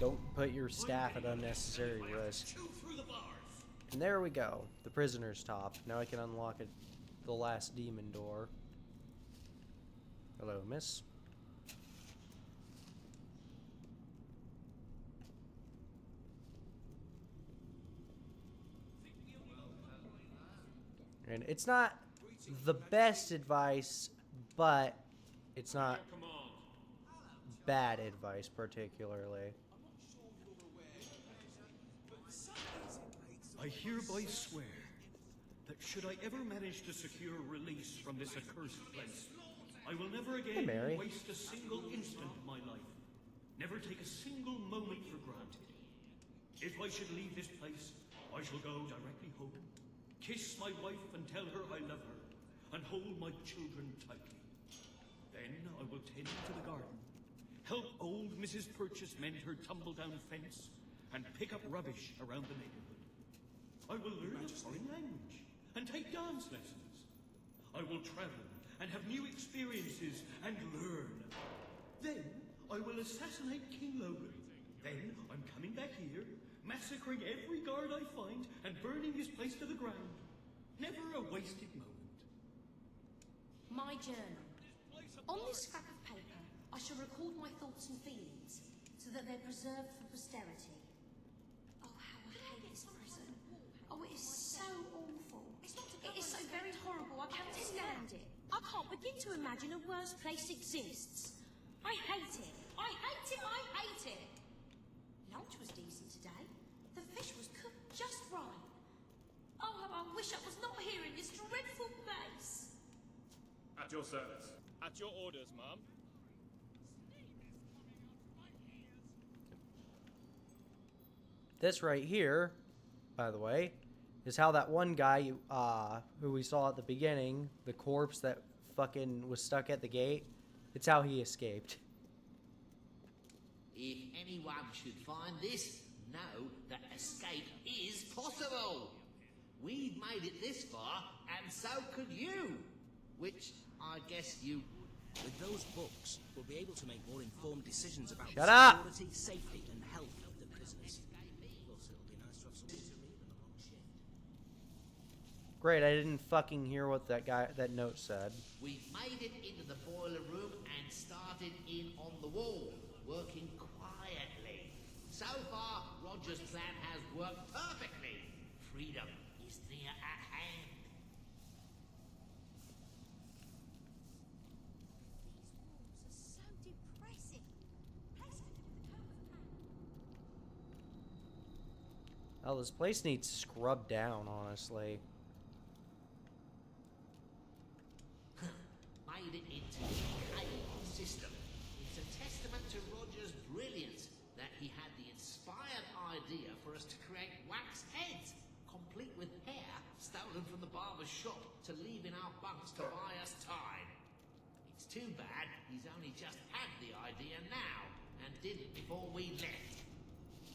Don't put your staff at unnecessary risk. And there we go, the prisoner's top. Now I can unlock it, the last demon door. Hello, miss. And it's not the best advice, but it's not bad advice particularly. I hereby swear that should I ever manage to secure release from this accursed place, I will never again waste a single instant of my life. Never take a single moment for granted. If I should leave this place, I shall go directly home, kiss my wife and tell her I love her, and hold my children tightly. Then I will tend to the garden, help old Mrs. Purchase mend her tumble-down fence, and pick up rubbish around the neighborhood. I will learn a foreign language and take dance lessons. I will travel and have new experiences and learn. Then I will assassinate King Logan. Then I'm coming back here, massacring every guard I find and burning this place to the ground. Never a wasted moment. My journal. On this scrap of paper, I shall record my thoughts and feelings, so that they're preserved for posterity. Oh, how I hate this prison. Oh, it is so awful. It is so very horrible, I cannot stand it. I can't begin to imagine a worse place exists. I hate it. I hate it, I hate it. Lunch was decent today. The fish was cooked just right. Oh, how I wish I was not here in this dreadful place. At your service. At your orders, ma'am. This right here, by the way, is how that one guy who we saw at the beginning, the corpse that fucking was stuck at the gate, it's how he escaped. If anyone should find this, know that escape is possible. We've made it this far, and so could you. Which I guess you would. With those books, we'll be able to make more informed decisions about security, safety, and health of the prisoners. Plus, it'll be nice to have something to read on a long shift. Great, I didn't fucking hear what that note said. We've made it into the boiler room and started in on the wall, working quietly. So far, Roger's plan has worked perfectly. Freedom is near at hand. These walls are so depressing. Oh, this place needs scrubbed down, honestly. Made it into the cave system. It's a testament to Roger's brilliance that he had the inspired idea for us to create wax heads, complete with hair stolen from the barber's shop to leave in our bunks to buy us time. It's too bad he's only just had the idea now and did it before we left.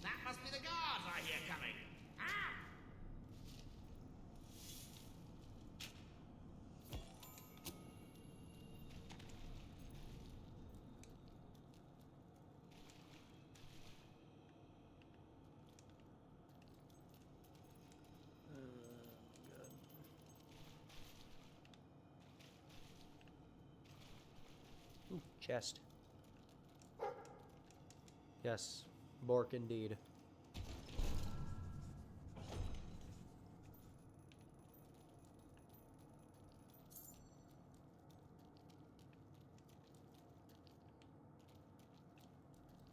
That must be the guards I hear coming. Ah! Ooh, chest. Yes, Bork indeed.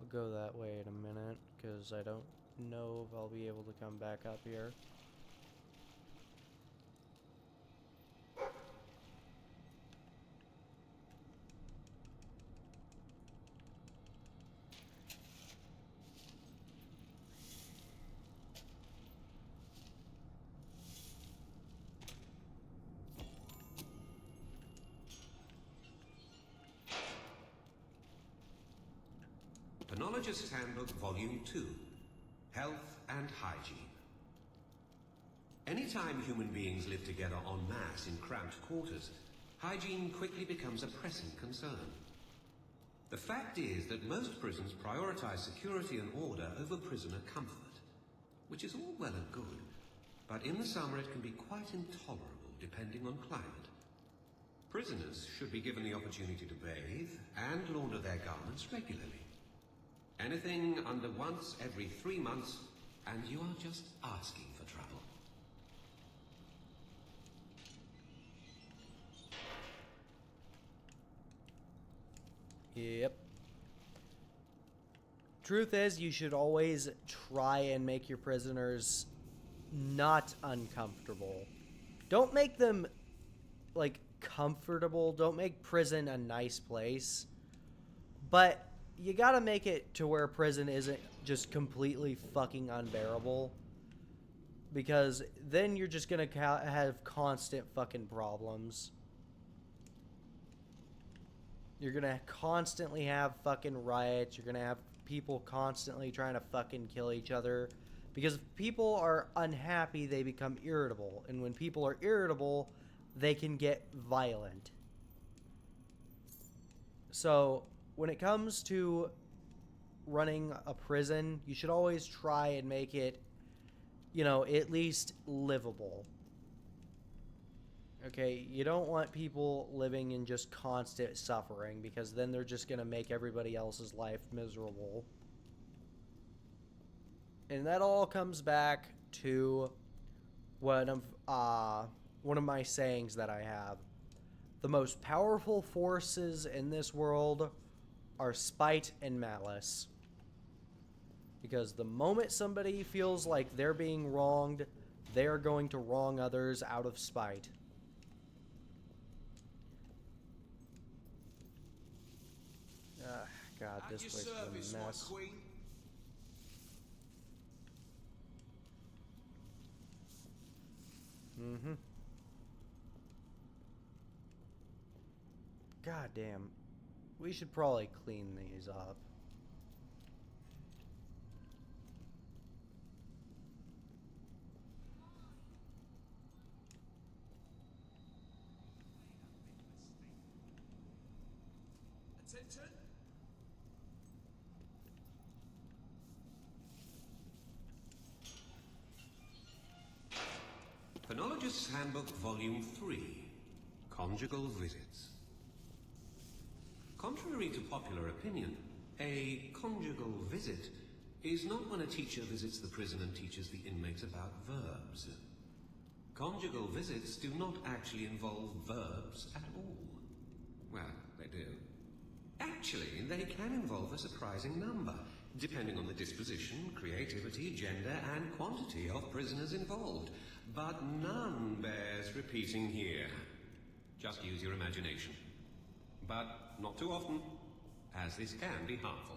I'll go that way in a minute, because I don't know if I'll be able to come back up here. Penologist's Handbook, Volume 2. Health and Hygiene. Anytime human beings live together en masse in cramped quarters, hygiene quickly becomes a pressing concern. The fact is that most prisons prioritize security and order over prisoner comfort, which is all well and good, but in the summer it can be quite intolerable depending on climate. Prisoners should be given the opportunity to bathe and launder their garments regularly. Anything under once every 3 months, and you are just asking for trouble. Yep. Truth is, you should always try and make your prisoners not uncomfortable. Don't make them, like, comfortable. Don't make prison a nice place. But you gotta make it to where prison isn't just completely fucking unbearable. Because then you're just gonna have constant fucking problems. You're gonna constantly have fucking riots. You're gonna have people constantly trying to fucking kill each other. Because if people are unhappy, they become irritable. And when people are irritable, they can get violent. So, when it comes to running a prison, you should always try and make it, you know, at least livable. Okay, you don't want people living in just constant suffering, because then they're just going to make everybody else's life miserable. And that all comes back to one of my sayings that I have. The most powerful forces in this world are spite and malice. Because the moment somebody feels like they're being wronged, they're going to wrong others out of spite. God, this place is a mess. Mm-hmm. God damn. We should probably clean these up. Attention! Phenologist's Handbook, Volume 3, Conjugal Visits. Contrary to popular opinion, a conjugal visit is not when a teacher visits the prison and teaches the inmates about verbs. Conjugal visits do not actually involve verbs at all. Well, they do. Actually, they can involve a surprising number, depending on the disposition, creativity, gender, and quantity of prisoners involved. But none bears repeating here. Just use your imagination. But not too often, as this can be harmful.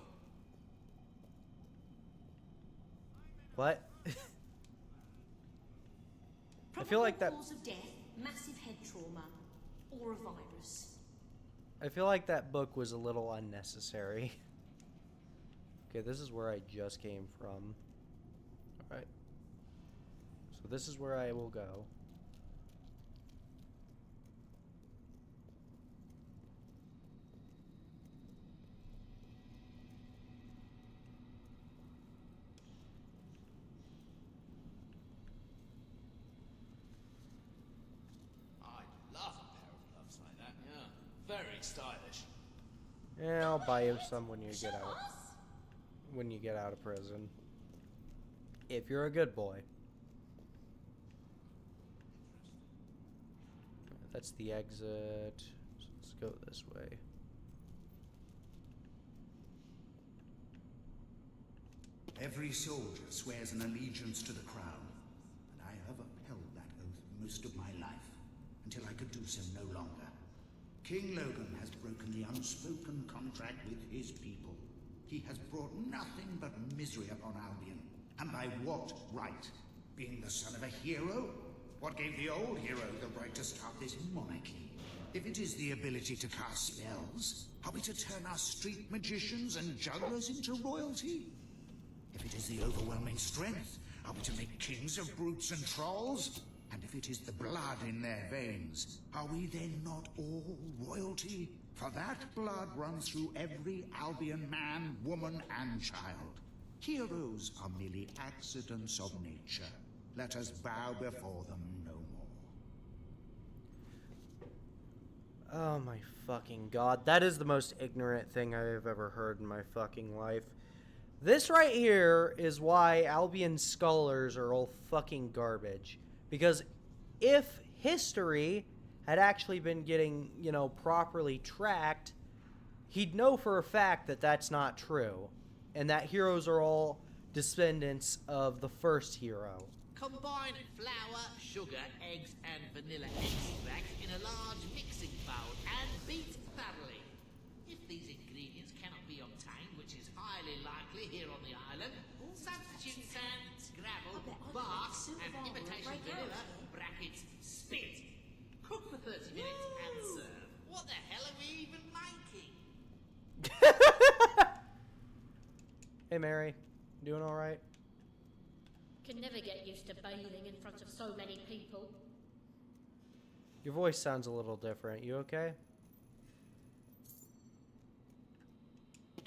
What? I feel like that... Cause of death, massive head trauma, or a virus. I feel like that book was a little unnecessary. Okay, this is where I just came from. Alright. So this is where I will go. I love a pair of gloves like that, yeah. Very stylish. Yeah, I'll buy you some when you get out. When you get out of prison. If you're a good boy. That's the exit. So let's go this way. Every soldier swears an allegiance to the crown, and I have upheld that oath most of my life, until I could do so no longer. King Logan has broken the unspoken contract with his people. He has brought nothing but misery upon Albion. And by what right? Being the son of a hero? What gave the old hero the right to start this monarchy? If it is the ability to cast spells, are we to turn our street magicians and jugglers into royalty? If it is the overwhelming strength, are we to make kings of brutes and trolls? And if it is the blood in their veins, are we then not all royalty? For that blood runs through every Albion man, woman, and child. Heroes are merely accidents of nature. Let us bow before them no more. Oh my fucking god. That is the most ignorant thing I have ever heard in my fucking life. This right here is why Albion scholars are all fucking garbage. Because if history had actually been getting, you know, properly tracked, he'd know for a fact that that's not true. And that heroes are all descendants of the first hero. Combine flour, sugar, eggs, and vanilla extract in a large mixing bowl and beat thoroughly. If these ingredients cannot be obtained, which is highly likely here on the island, substitute sand, gravel, bark, and imitation vanilla, brackets, spit. Cook for 30 minutes and serve. What the hell are we even making? Hey Mary, doing alright? Can never get used to bathing in front of so many people. Your voice sounds a little different. You okay?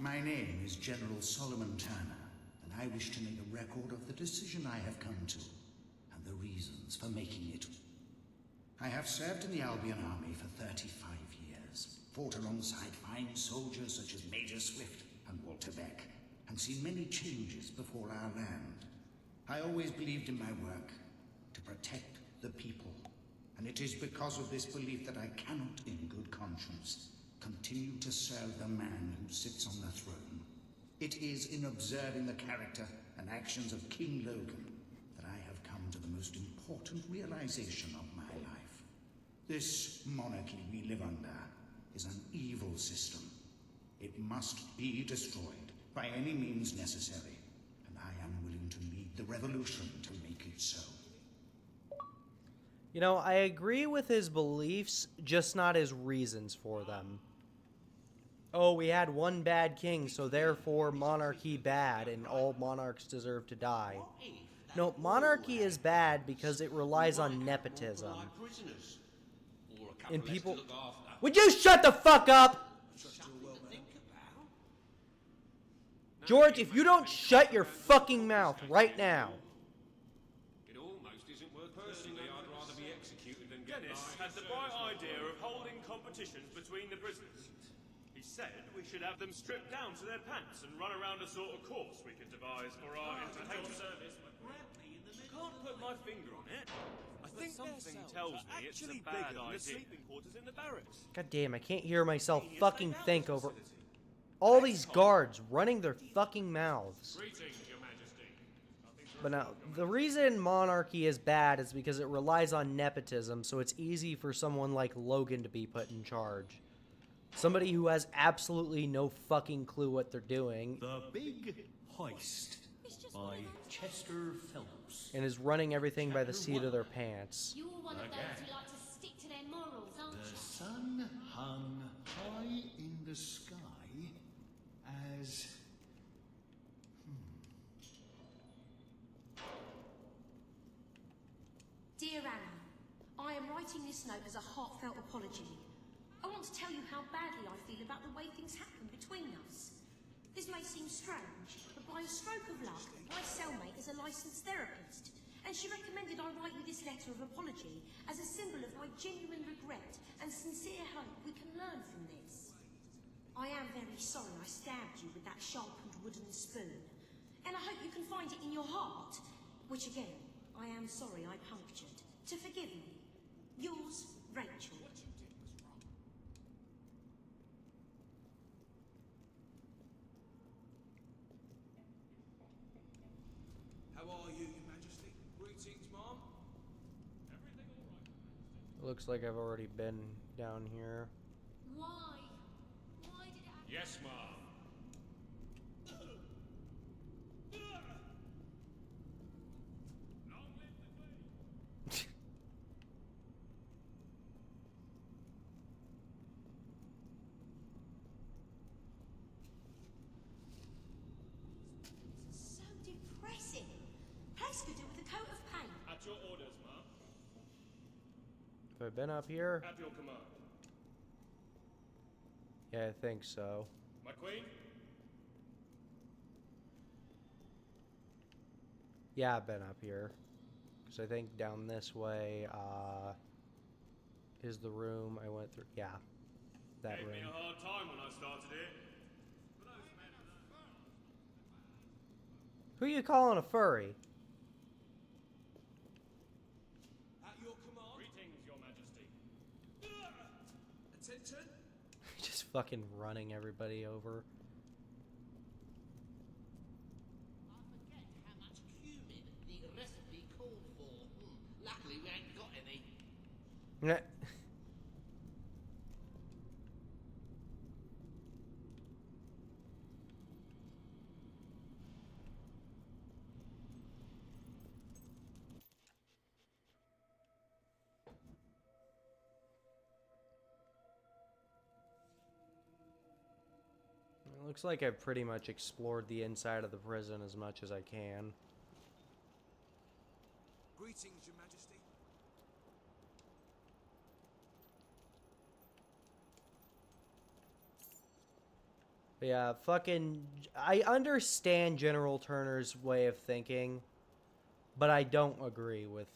My name is General Solomon Turner, and I wish to make a record of the decision I have come to, and the reasons for making it. I have served in the Albion army for 35 years, fought alongside fine soldiers such as Major Swift and Walter Beck, and seen many changes before our land. I always believed in my work, to protect the people, and it is because of this belief that I cannot, in good conscience, continue to serve the man who sits on the throne. It is in observing the character and actions of King Logan that I have come to the most important realization of my life. This monarchy we live under is an evil system. It must be destroyed by any means necessary, and I am willing to lead the revolution to make it so. You know, I agree with his beliefs, just not his reasons for them. Oh, we had one bad king, so therefore monarchy bad, and all monarchs deserve to die. No, monarchy is bad because it relies on nepotism. And people... Would you shut the fuck up? George, if you don't shut your fucking mouth right now. It almost isn't worth personally. I'd rather be executed than get Dennis had the bright idea of holding competitions between the prisoners. He said we should have them stripped down to their pants and run around a sort of course we could devise for our entertainment. Can't put my finger on it. I think something tells me it's a bad idea. The sleeping quarters in the barracks. God damn, I can't hear myself fucking think over all these guards running their fucking mouths. Greetings, Your Majesty. But now, the reason monarchy is bad is because it relies on nepotism, so it's easy for someone like Logan to be put in charge. Somebody who has absolutely no fucking clue what they're doing. The Big Heist by Chester Phelps. And is running everything by the seat of their pants. You're one of those who like to stick to their morals, aren't you? The sun hung high in the sky as... Dear Anna, I am writing this note as a heartfelt apology. I want to tell you how badly I feel about the way things happen between us. This may seem strange, but by a stroke of luck, my cellmate is a licensed therapist, and she recommended I write you this letter of apology as a symbol of my genuine regret and sincere hope we can learn from this. I am very sorry I stabbed you with that sharpened wooden spoon, and I hope you can find it in your heart, which again, I am sorry I punctured, to forgive me. Yours, Rachel. How are you, Your Majesty? Greetings, Mom. Everything all right, Your Majesty? It looks like I've already been down here. Why? Why did it happen? Yes, Mom. So depressing. Place could do with a coat of paint. At your orders, Mom. Have I been up here? At your command. Yeah, I think so. My queen? Yeah, I've been up here. Because I think down this way, is the room I went through. Yeah, that Gave room. me a hard time when I started it. Who you calling a furry? At your command. Greetings, Your Majesty. Attention. Just fucking running everybody over. I forget how much cumin the recipe called for. Luckily, we ain't got any. Nah. It looks like I've pretty much explored the inside of the prison as much as I can. Greetings, Your Majesty. Yeah, fucking... I understand General Turner's way of thinking, but I don't agree with...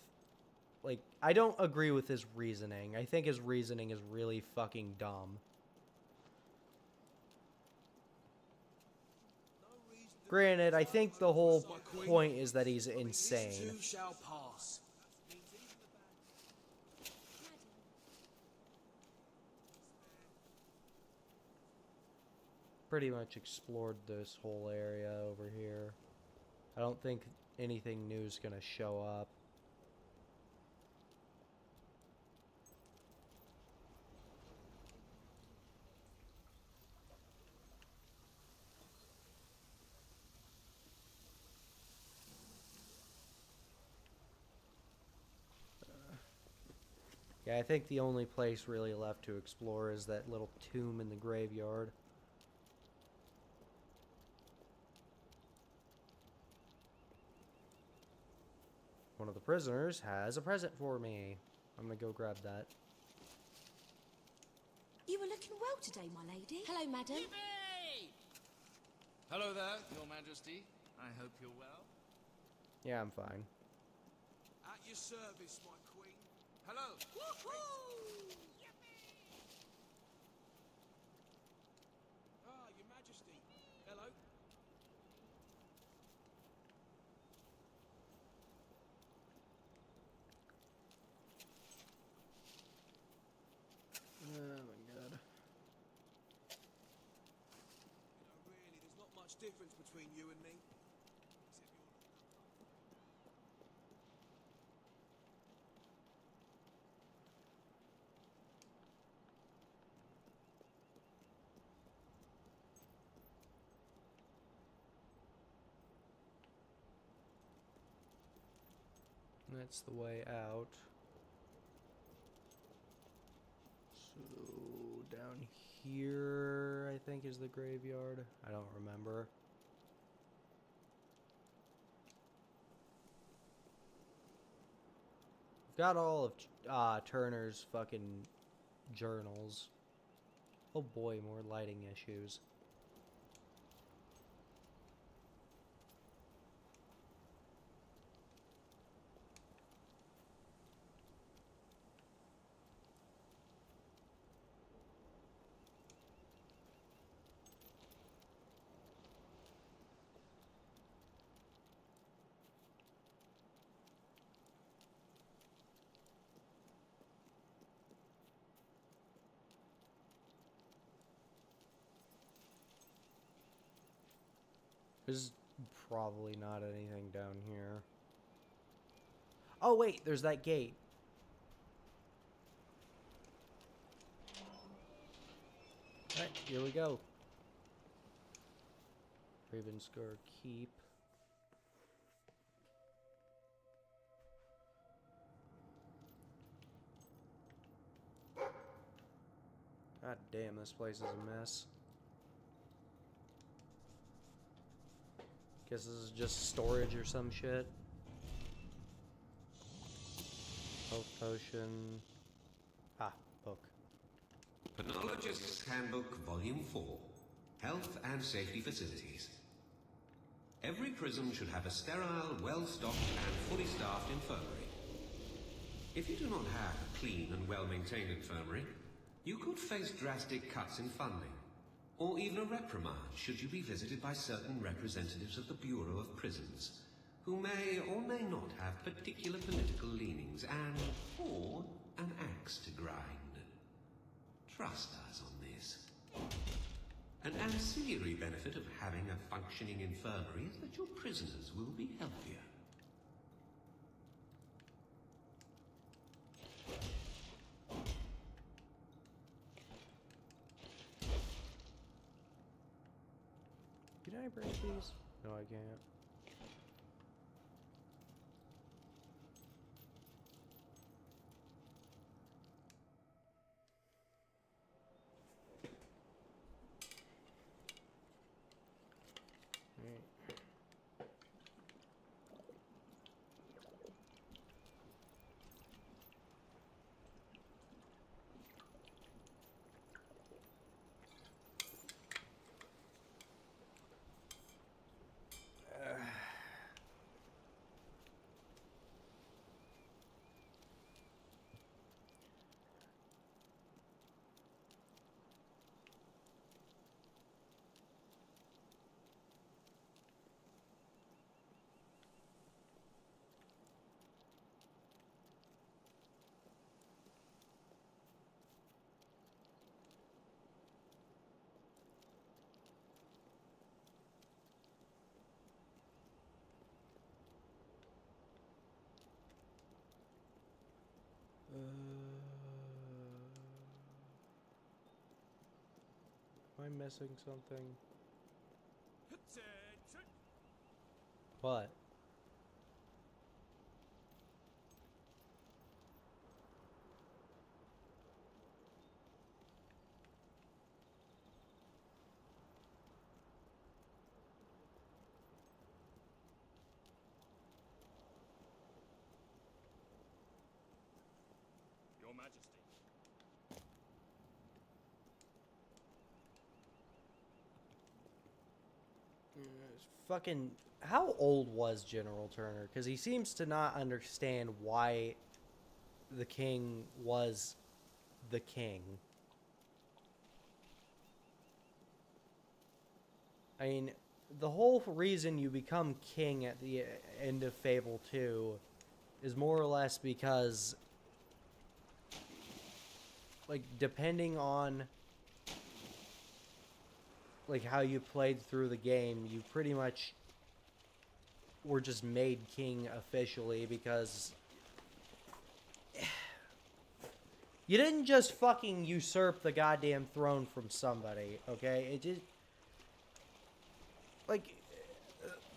Like, I don't agree with his reasoning. I think his reasoning is really fucking dumb. Granted, I think the whole point is that he's insane. Shall pass. Pretty much explored this whole area over here. I don't think anything new is gonna show up. Yeah, I think the only place really left to explore is that little tomb in the graveyard. One of the prisoners has a present for me. I'm gonna go grab that. You were looking well today, my lady. Hello, madam. Yippee! Hello there, Your Majesty. I hope you're well. Yeah, I'm fine. At your service, my queen. Hello. Woohoo! Ah, Your Majesty. Hello. Oh my god. Really, there's not much difference between you and me. That's the way out. So, down here, I think, is the graveyard. I don't remember. I've got all of Turner's fucking journals. Oh boy, more lighting issues. There's probably not anything down here. Oh wait, there's that gate. Alright, here we go. Traitors Keep. God damn, this place is a mess. Guess this is just storage or some shit. Health potion. Ah, book. Penologist's Handbook, Volume 4. Health and Safety Facilities. Every prison should have a sterile, well-stocked and fully staffed infirmary. If you do not have a clean and well-maintained infirmary, you could face drastic cuts in funding, or even a reprimand should you be visited by certain representatives of the Bureau of Prisons, who may or may not have particular political leanings and or an axe to grind. Trust us on this. An ancillary benefit of having a functioning infirmary is that your prisoners will be healthier. Can I break these? No, I can't. Am I missing something? What? Your Majesty. Fucking, how old was General Turner? Because he seems to not understand why the king was the king. I mean, the whole reason you become king at the end of Fable 2 is more or less because, like, depending on like how you played through the game, you pretty much were just made king officially because you didn't just fucking usurp the goddamn throne from somebody, okay? It just, like,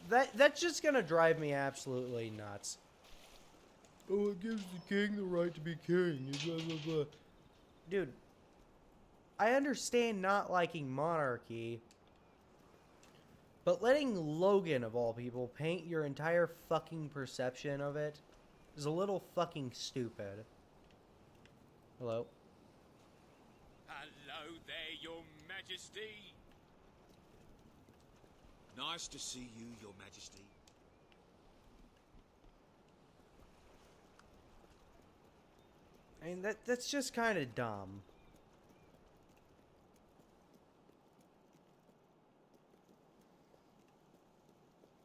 that's just gonna drive me absolutely nuts. Oh, it gives the king the right to be king. Blah, blah, blah. Dude, I understand not liking monarchy, but letting Logan, of all people, paint your entire fucking perception of it is a little fucking stupid. Hello? Hello there, Your Majesty. Nice to see you, Your Majesty. I mean, that's just kind of dumb.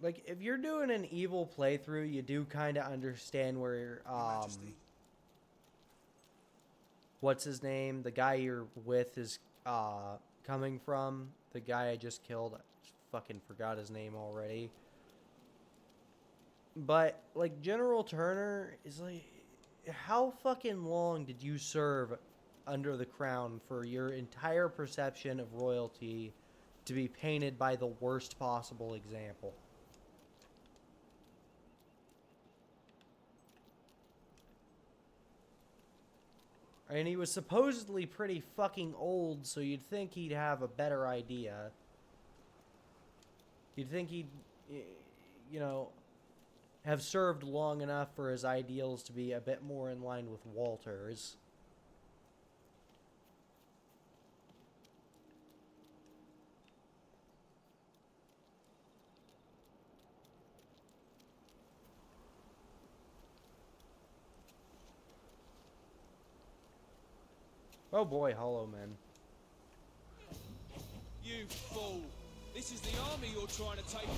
Like, if you're doing an evil playthrough, you do kind of understand where, what's his name? The guy you're with is, coming from. The guy I just killed. I fucking forgot his name already. But, like, General Turner is like, how fucking long did you serve under the crown for your entire perception of royalty to be painted by the worst possible example? And he was supposedly pretty fucking old, so you'd think he'd have a better idea. You'd think he'd, you know, have served long enough for his ideals to be a bit more in line with Walter's. Oh boy, Hollow Man. You fool! This is the army you're trying to take on.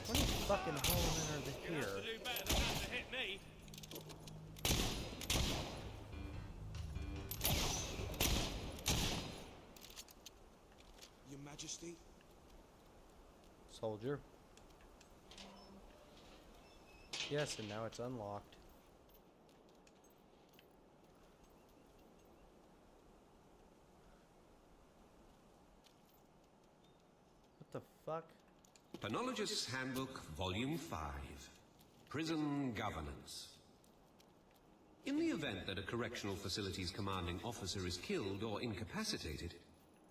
How many fucking Hollow Men are there here? You have to do better than that to hit me. Your Majesty? Soldier. Yes, and now it's unlocked. What the fuck? Penologist's Handbook, Volume 5. Prison Governance. In the event that a correctional facility's commanding officer is killed or incapacitated,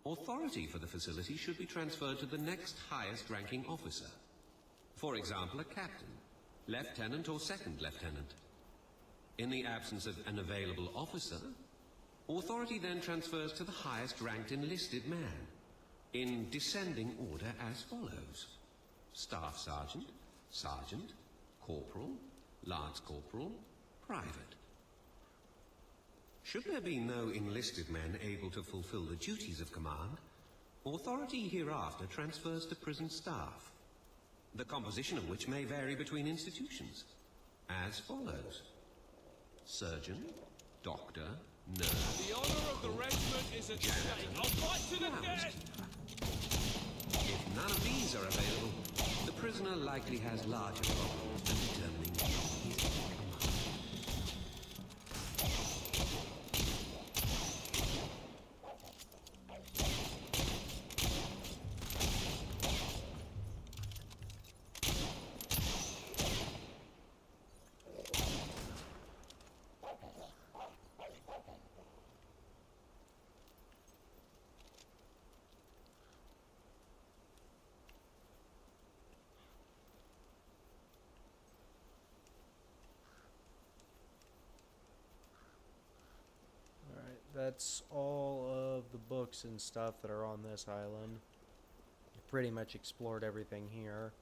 authority for the facility should be transferred to the next highest ranking officer. For example, a captain, lieutenant, or second lieutenant. In the absence of an available officer, authority then transfers to the highest ranked enlisted man, in descending order as follows: Staff Sergeant, Sergeant, Corporal, Lance Corporal, Private. Should there be no enlisted men able to fulfill the duties of command, authority hereafter transfers to prison staff, the composition of which may vary between institutions, as follows: Surgeon, Doctor, Nurse. The honor of the regiment is at stake. I'll fight to the death! If none of these are available, the prisoner likely has larger problems than determining his command. That's all of the books and stuff that are on this island. Pretty much explored everything here.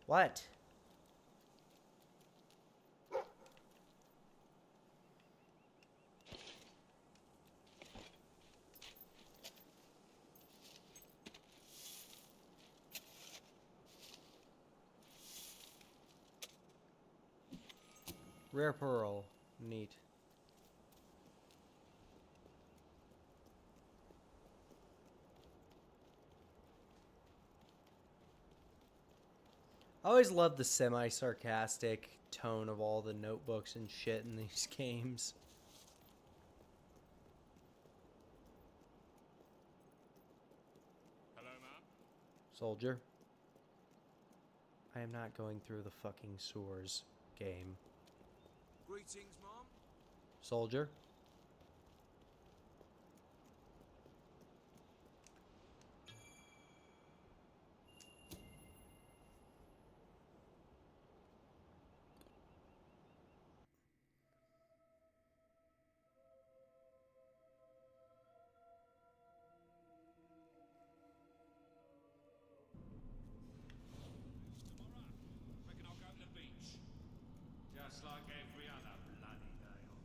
What? Rare pearl. Neat. I always love the semi-sarcastic tone of all the notebooks and shit in these games. Hello, ma'am. Soldier. I am not going through the fucking sewers game. Greetings, ma'am. Soldier. Reckon I'll go to the beach. Just like every other bloody day off.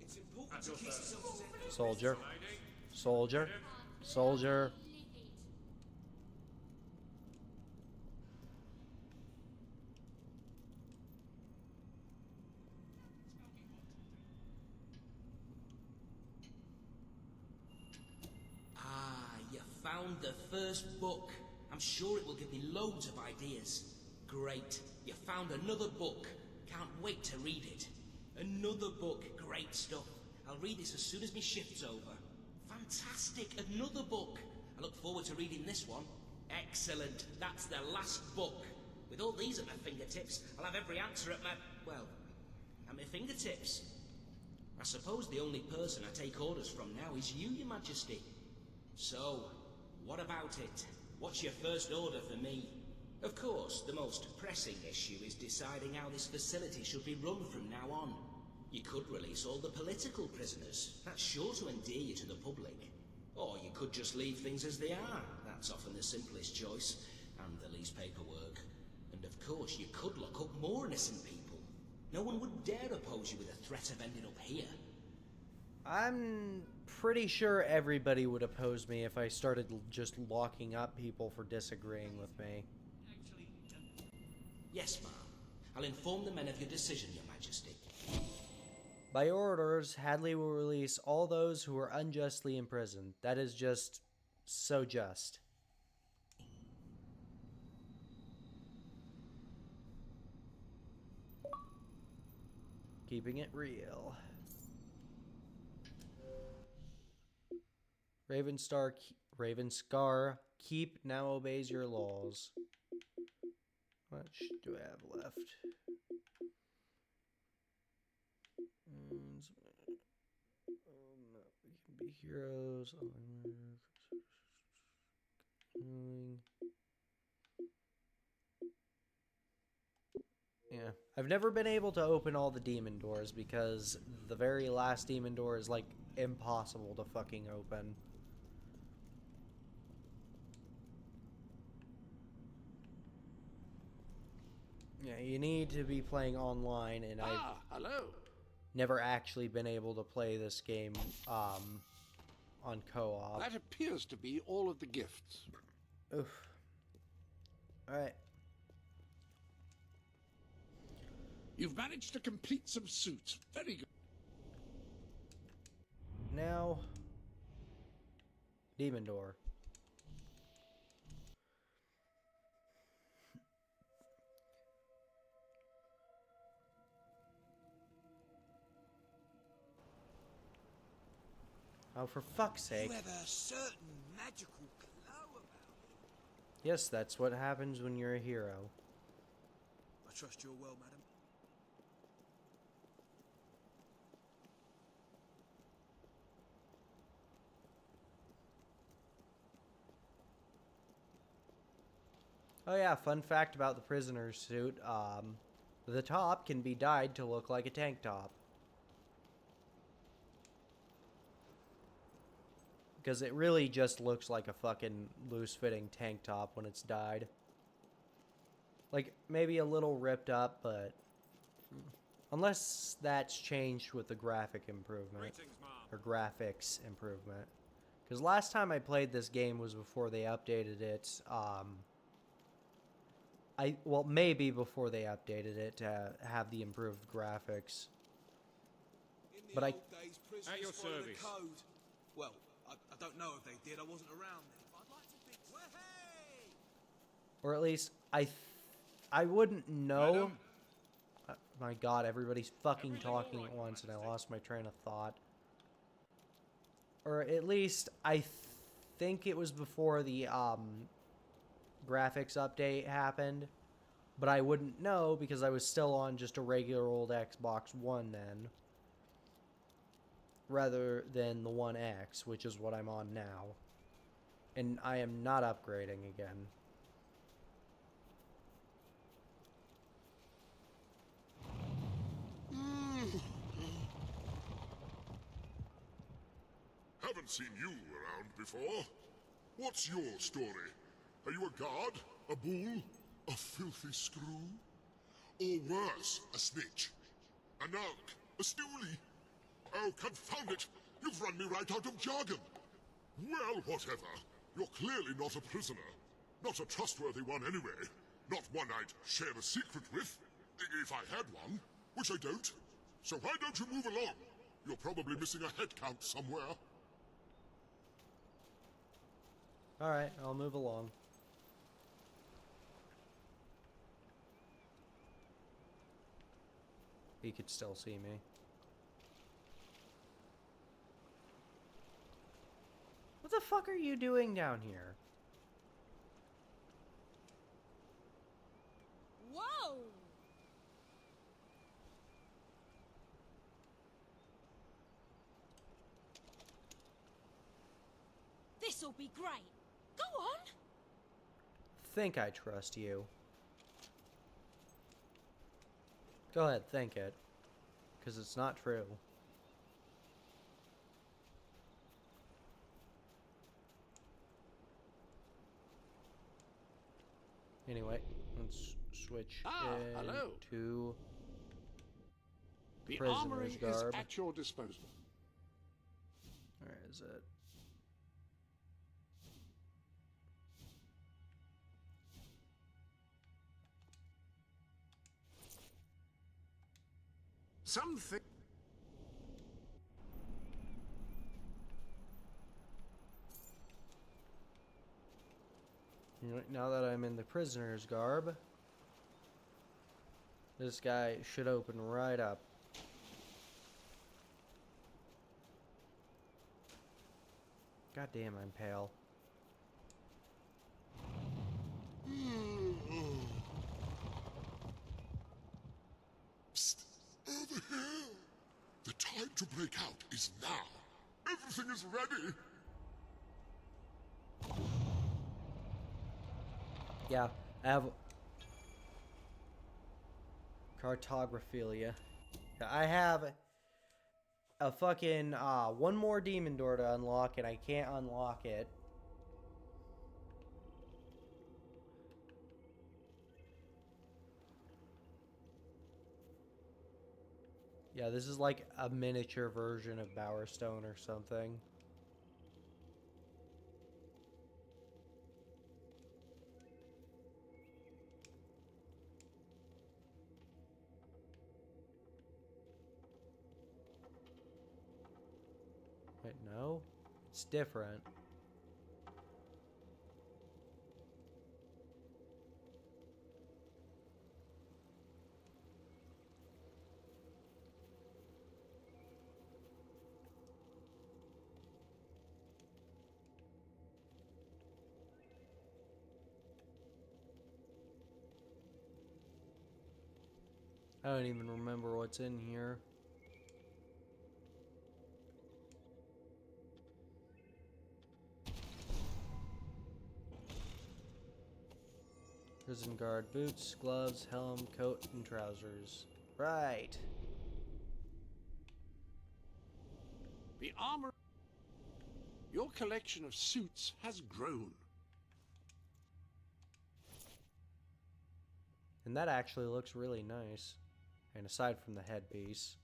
It's important to keep yourself. Soldier. Soldier. Soldier. Ah, you found the first book. I'm sure it will give me loads of ideas. Great. You found another book. Can't wait to read it. Another book. Great stuff. I'll read this as soon as my shift's over. Fantastic. Another book. I look forward to reading this one. Excellent. That's the last book. With all these at my fingertips, I'll have every answer at my fingertips. I suppose the only person I take orders from now is you, Your Majesty. So, what about it? What's your first order for me? Of course, the most pressing issue is deciding how this facility should be run from now on. You could release all the political prisoners. That's sure to endear you to the public. Or you could just leave things as they are. That's often the simplest choice, and the least paperwork. And of course, you could lock up more innocent people. No one would dare oppose you with a threat of ending up here. I'm pretty sure everybody would oppose me if I started just locking up people for disagreeing with me. Yes, ma'am. I'll inform the men of your decision, Your Majesty. By your orders, Hadley will release all those who are unjustly imprisoned. That is just so just. Keeping it real. Ravenscar, keep now obeys your laws. How much do I have left? We can be heroes. Yeah, I've never been able to open all the demon doors because the very last demon door is like impossible to fucking open. Yeah, you need to be playing online, and hello. never actually been able to play this game on co-op. That appears to be all of the gifts. Oof. Alright. You've managed to complete some suits. Very good. Now, Demon Door. Oh, for fuck's sake. You have a certain magical glow about you. Yes, that's what happens when you're a hero. I trust you're well, madam. Oh yeah, fun fact about the prisoner's suit. The top can be dyed to look like a tank top. Because it really just looks like a fucking loose-fitting tank top when it's dyed. Like, maybe a little ripped up, but... Unless that's changed with the graphic improvement. Or graphics improvement. Because last time I played this game was before they updated it. Well, maybe before they updated it to have the improved graphics. But At your service. Code. Well, I don't know if they did. I wasn't around then. But I'd like to think. Hey! Or at least I wouldn't know. My God, everybody's fucking talking at once, and I lost my train of thought. Or at least I think it was before the graphics update happened, but I wouldn't know because I was still on just a regular old Xbox One then, rather than the One X, which is what I'm on now. And I am not upgrading again. Haven't seen you around before. What's your story? Are you a guard? A bull? A filthy screw? Or worse, a snitch? A narc? A stoolie? Oh, confound it! You've run me right out of jargon! Well, whatever. You're clearly not a prisoner. Not a trustworthy one anyway. Not one I'd share a secret with. If I had one. Which I don't. So why don't you move along? You're probably missing a head count somewhere. Alright, I'll move along. He could still see me. What the fuck are you doing down here? Whoa! This'll be great. Go on. Think I trust you. Go ahead, think it. Because it's not true. Anyway, let's switch hello. to The prisoner's armory garb. is at your disposal. Where is it? Something. Now that I'm in the prisoner's garb, this guy should open right up. God damn, I'm pale. Psst! Over here! The time to break out is now. Everything is ready. Yeah, I have cartographilia. I a fucking, one more demon door to unlock, and I can't unlock it. Yeah, this is like a miniature version of Bowerstone or something. Wait, no? It's different. I don't even remember what's in here. Prison guard boots, gloves, helm, coat, and trousers. Right. The armor... Your collection of suits has grown. And that actually looks really nice. And aside from the headpiece.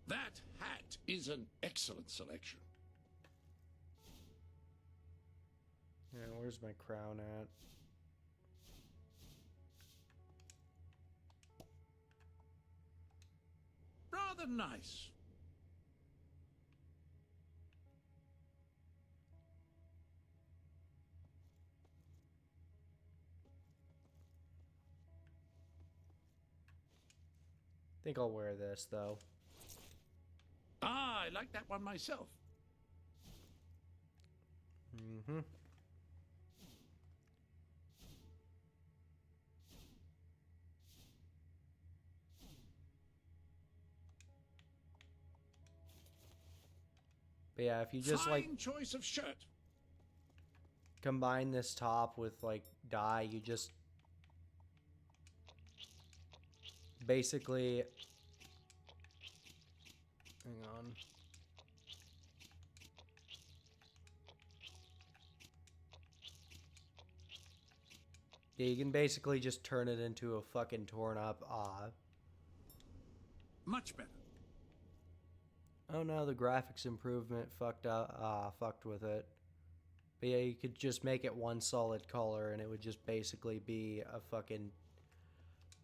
That hat is an excellent selection. Yeah, where's my crown at? Rather nice. I think I'll wear this, though. Ah, I like that one myself. Mm-hmm. But yeah, if you just Fine choice of shirt. Combine this top with like dye, you just basically, hang on. Yeah, you can basically just turn it into a fucking torn up Much better. Oh no, the graphics improvement fucked with it. But yeah, you could just make it one solid color and it would just basically be a fucking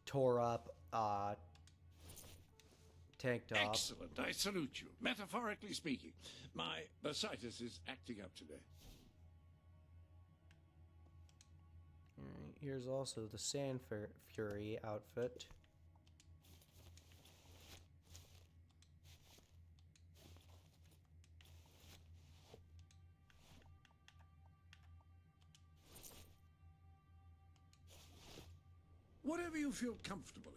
tore up tank top. Excellent. I salute you. Metaphorically speaking, my bursitis is acting up today. Alright, here's also the Sand Fury outfit. Whatever you feel comfortable in.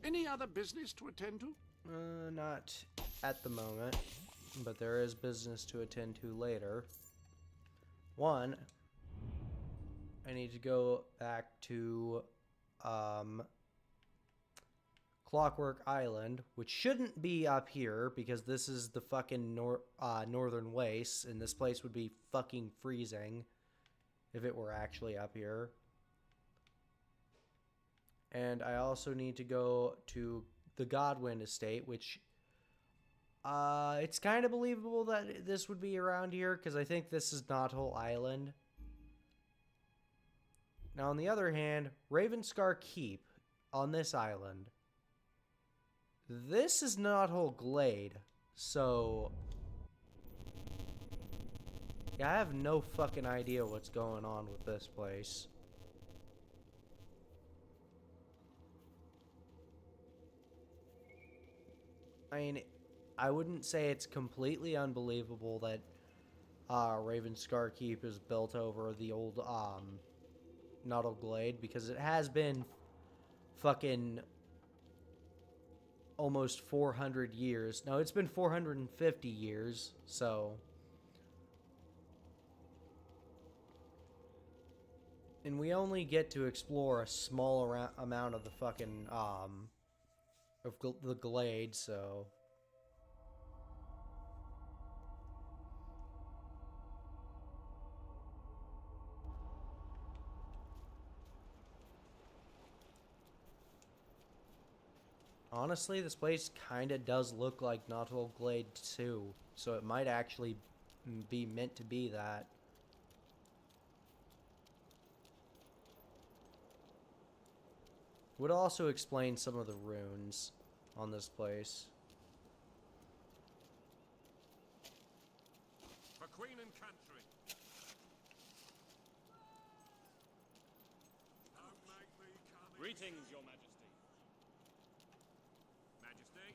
Any other business to attend to? Not at the moment, but there is business to attend to later. One, I need to go back to Clockwork Island, which shouldn't be up here because this is the fucking northern wastes, and this place would be fucking freezing if it were actually up here. And I also need to go to the Godwin estate, which it's kind of believable that this would be around here because I think this is Knothole Island. Now, on the other hand, Ravenscar Keep on this island. This is Knothole Glade, so yeah, I have no fucking idea what's going on with this place. I mean, I wouldn't say it's completely unbelievable that Ravenscar Keep is built over the old Knothole Glade, because it has been fucking almost 400 years. No, it's been 450 years, so And we only get to explore a small amount of the fucking, the glade, so... Honestly, this place kinda does look like Nautical Glade 2, so it might actually be meant to be that. Would also explain some of the runes on this place. For Queen and country. Don't make me come. Greetings, Your Majesty. Majesty.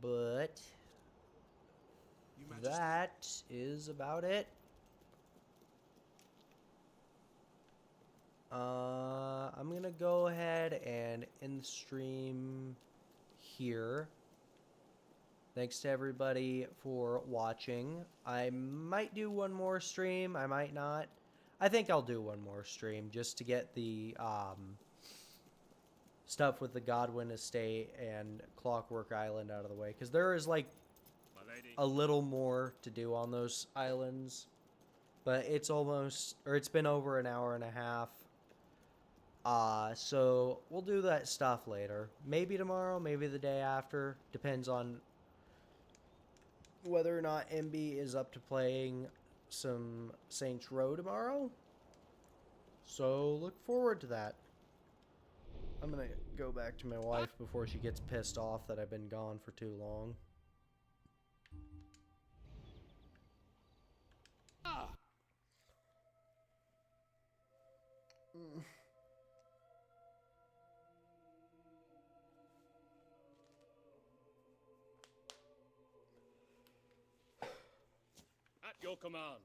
But that is about it. I'm gonna go ahead and end the stream here. Thanks to everybody for watching. I might do one more stream, I might not. I think I'll do one more stream just to get the stuff with the Godwin Estate and Clockwork Island out of the way, because there is like a little more to do on those islands, but it's been over an hour and a half. So we'll do that stuff later. Maybe tomorrow, maybe the day after. Depends on whether or not MB is up to playing some Saints Row tomorrow. So look forward to that. I'm gonna go back to my wife before she gets pissed off that I've been gone for too long. At your command.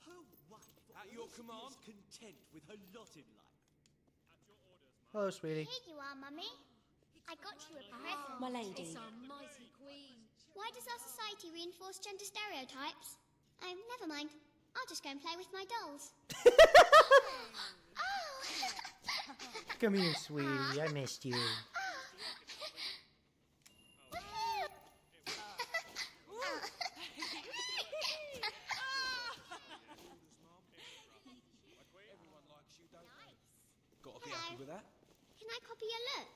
Her wife at your command, content with her lot in life. Hello, sweetie. Here you are, Mummy. I got you a present. My lady. It's our mighty queen. Why does our society reinforce gender stereotypes? Oh, never mind. I'll just go and play with my dolls. Come here, sweetie. I missed you. Gotta be happy with that. Can I copy your look?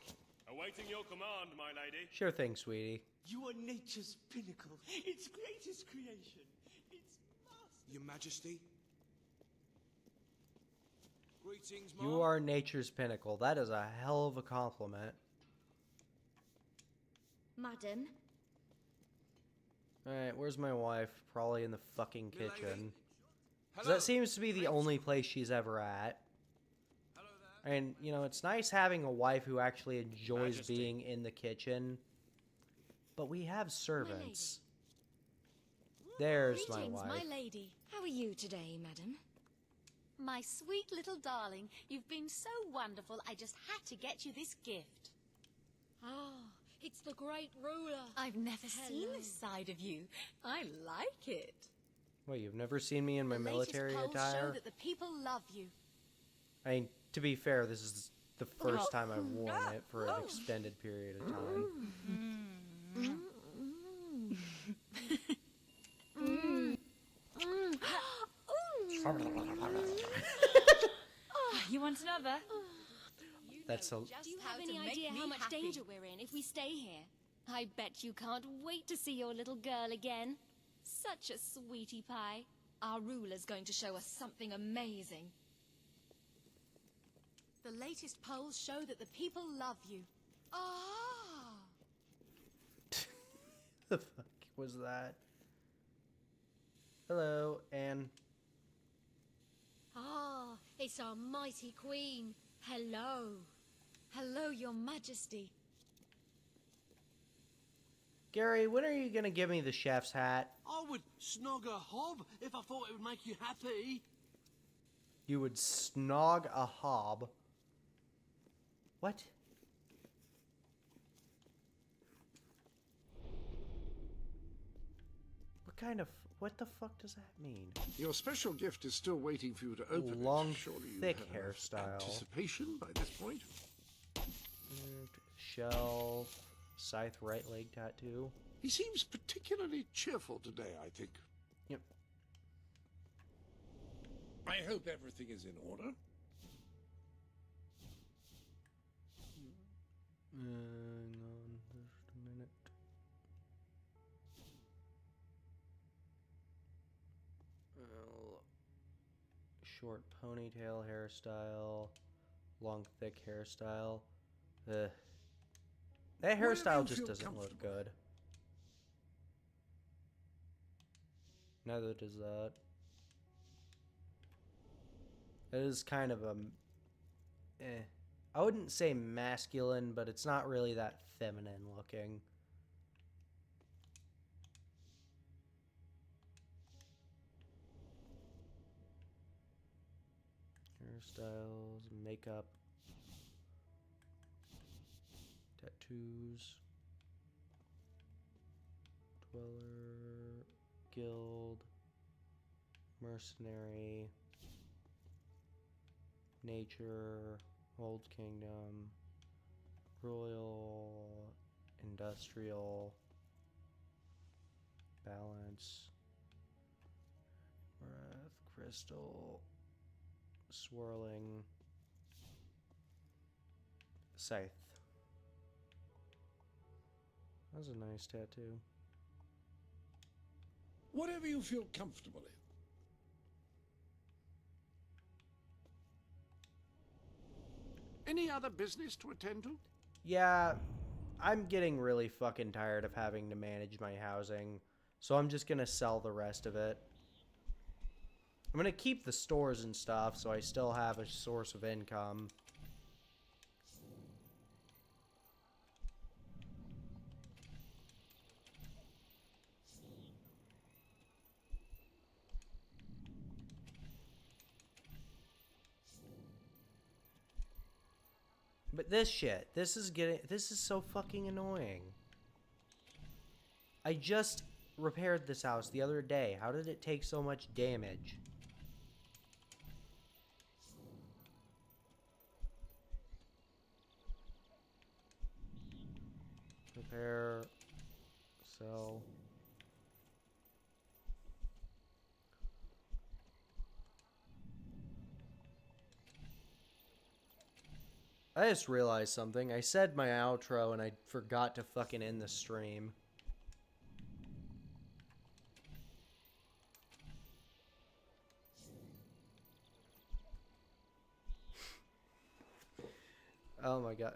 Awaiting your command, my lady. Sure thing, sweetie. You are nature's pinnacle, its greatest creation, its master. Your Majesty. Greetings, Mom. You are nature's pinnacle. That is a hell of a compliment. Madam. Alright, where's my wife? Probably in the fucking Milady? kitchen. 'Cause Hello. that seems to be the only place she's ever at. And, you know, it's nice having a wife who actually enjoys Majesty. being in the kitchen. But we have servants. There's my Greetings, wife. my lady. How are you today, madam? My sweet little darling, you've been so wonderful, I just had to get you this gift. Ah, it's the great ruler. I've never seen this side of you. I like it. Wait, you've never seen me in my military Latest polls attire? show that the people love you. I mean, to be fair, this is the first time I've worn it for an extended period of time. You want another? That's a... Do you have any idea how much danger we're in if we stay here? I bet you can't wait to see your little girl again. Such a sweetie pie. Our ruler's going to show us something amazing. The latest polls show that the people love you. Ah! The fuck was that? Hello, Anne. Ah, it's our mighty queen. Hello. Hello, your majesty. Gary, when are you gonna give me the chef's hat? I would snog a hob if I thought it would make you happy. You would snog a hob. What? What the fuck does that mean? Your special gift is still waiting for you to open Long, it. Surely you thick have enough hairstyle. anticipation by this point. Shelf. Scythe right leg tattoo. He seems particularly cheerful today, I think. Yep. I hope everything is in order. Hang on just a minute. Short ponytail hairstyle. Long, thick hairstyle. That hairstyle just doesn't look good. Neither does that. It is kind of a... I wouldn't say masculine, but it's not really that feminine looking. Hairstyles, makeup, tattoos, dweller, guild, mercenary, nature, old kingdom, royal, industrial, balance, breath, crystal, swirling, scythe. That's a nice tattoo. Whatever you feel comfortable in. Any other business to attend to? Yeah, I'm getting really fucking tired of having to manage my housing, so I'm just gonna sell the rest of it. I'm gonna keep the stores and stuff so I still have a source of income. But this is so fucking annoying. I just repaired this house the other day. How did it take so much damage? Repair, sell. I just realized something. I said my outro and I forgot to fucking end the stream. Oh my god.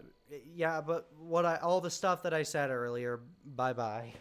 Yeah, but all the stuff that I said earlier, bye-bye.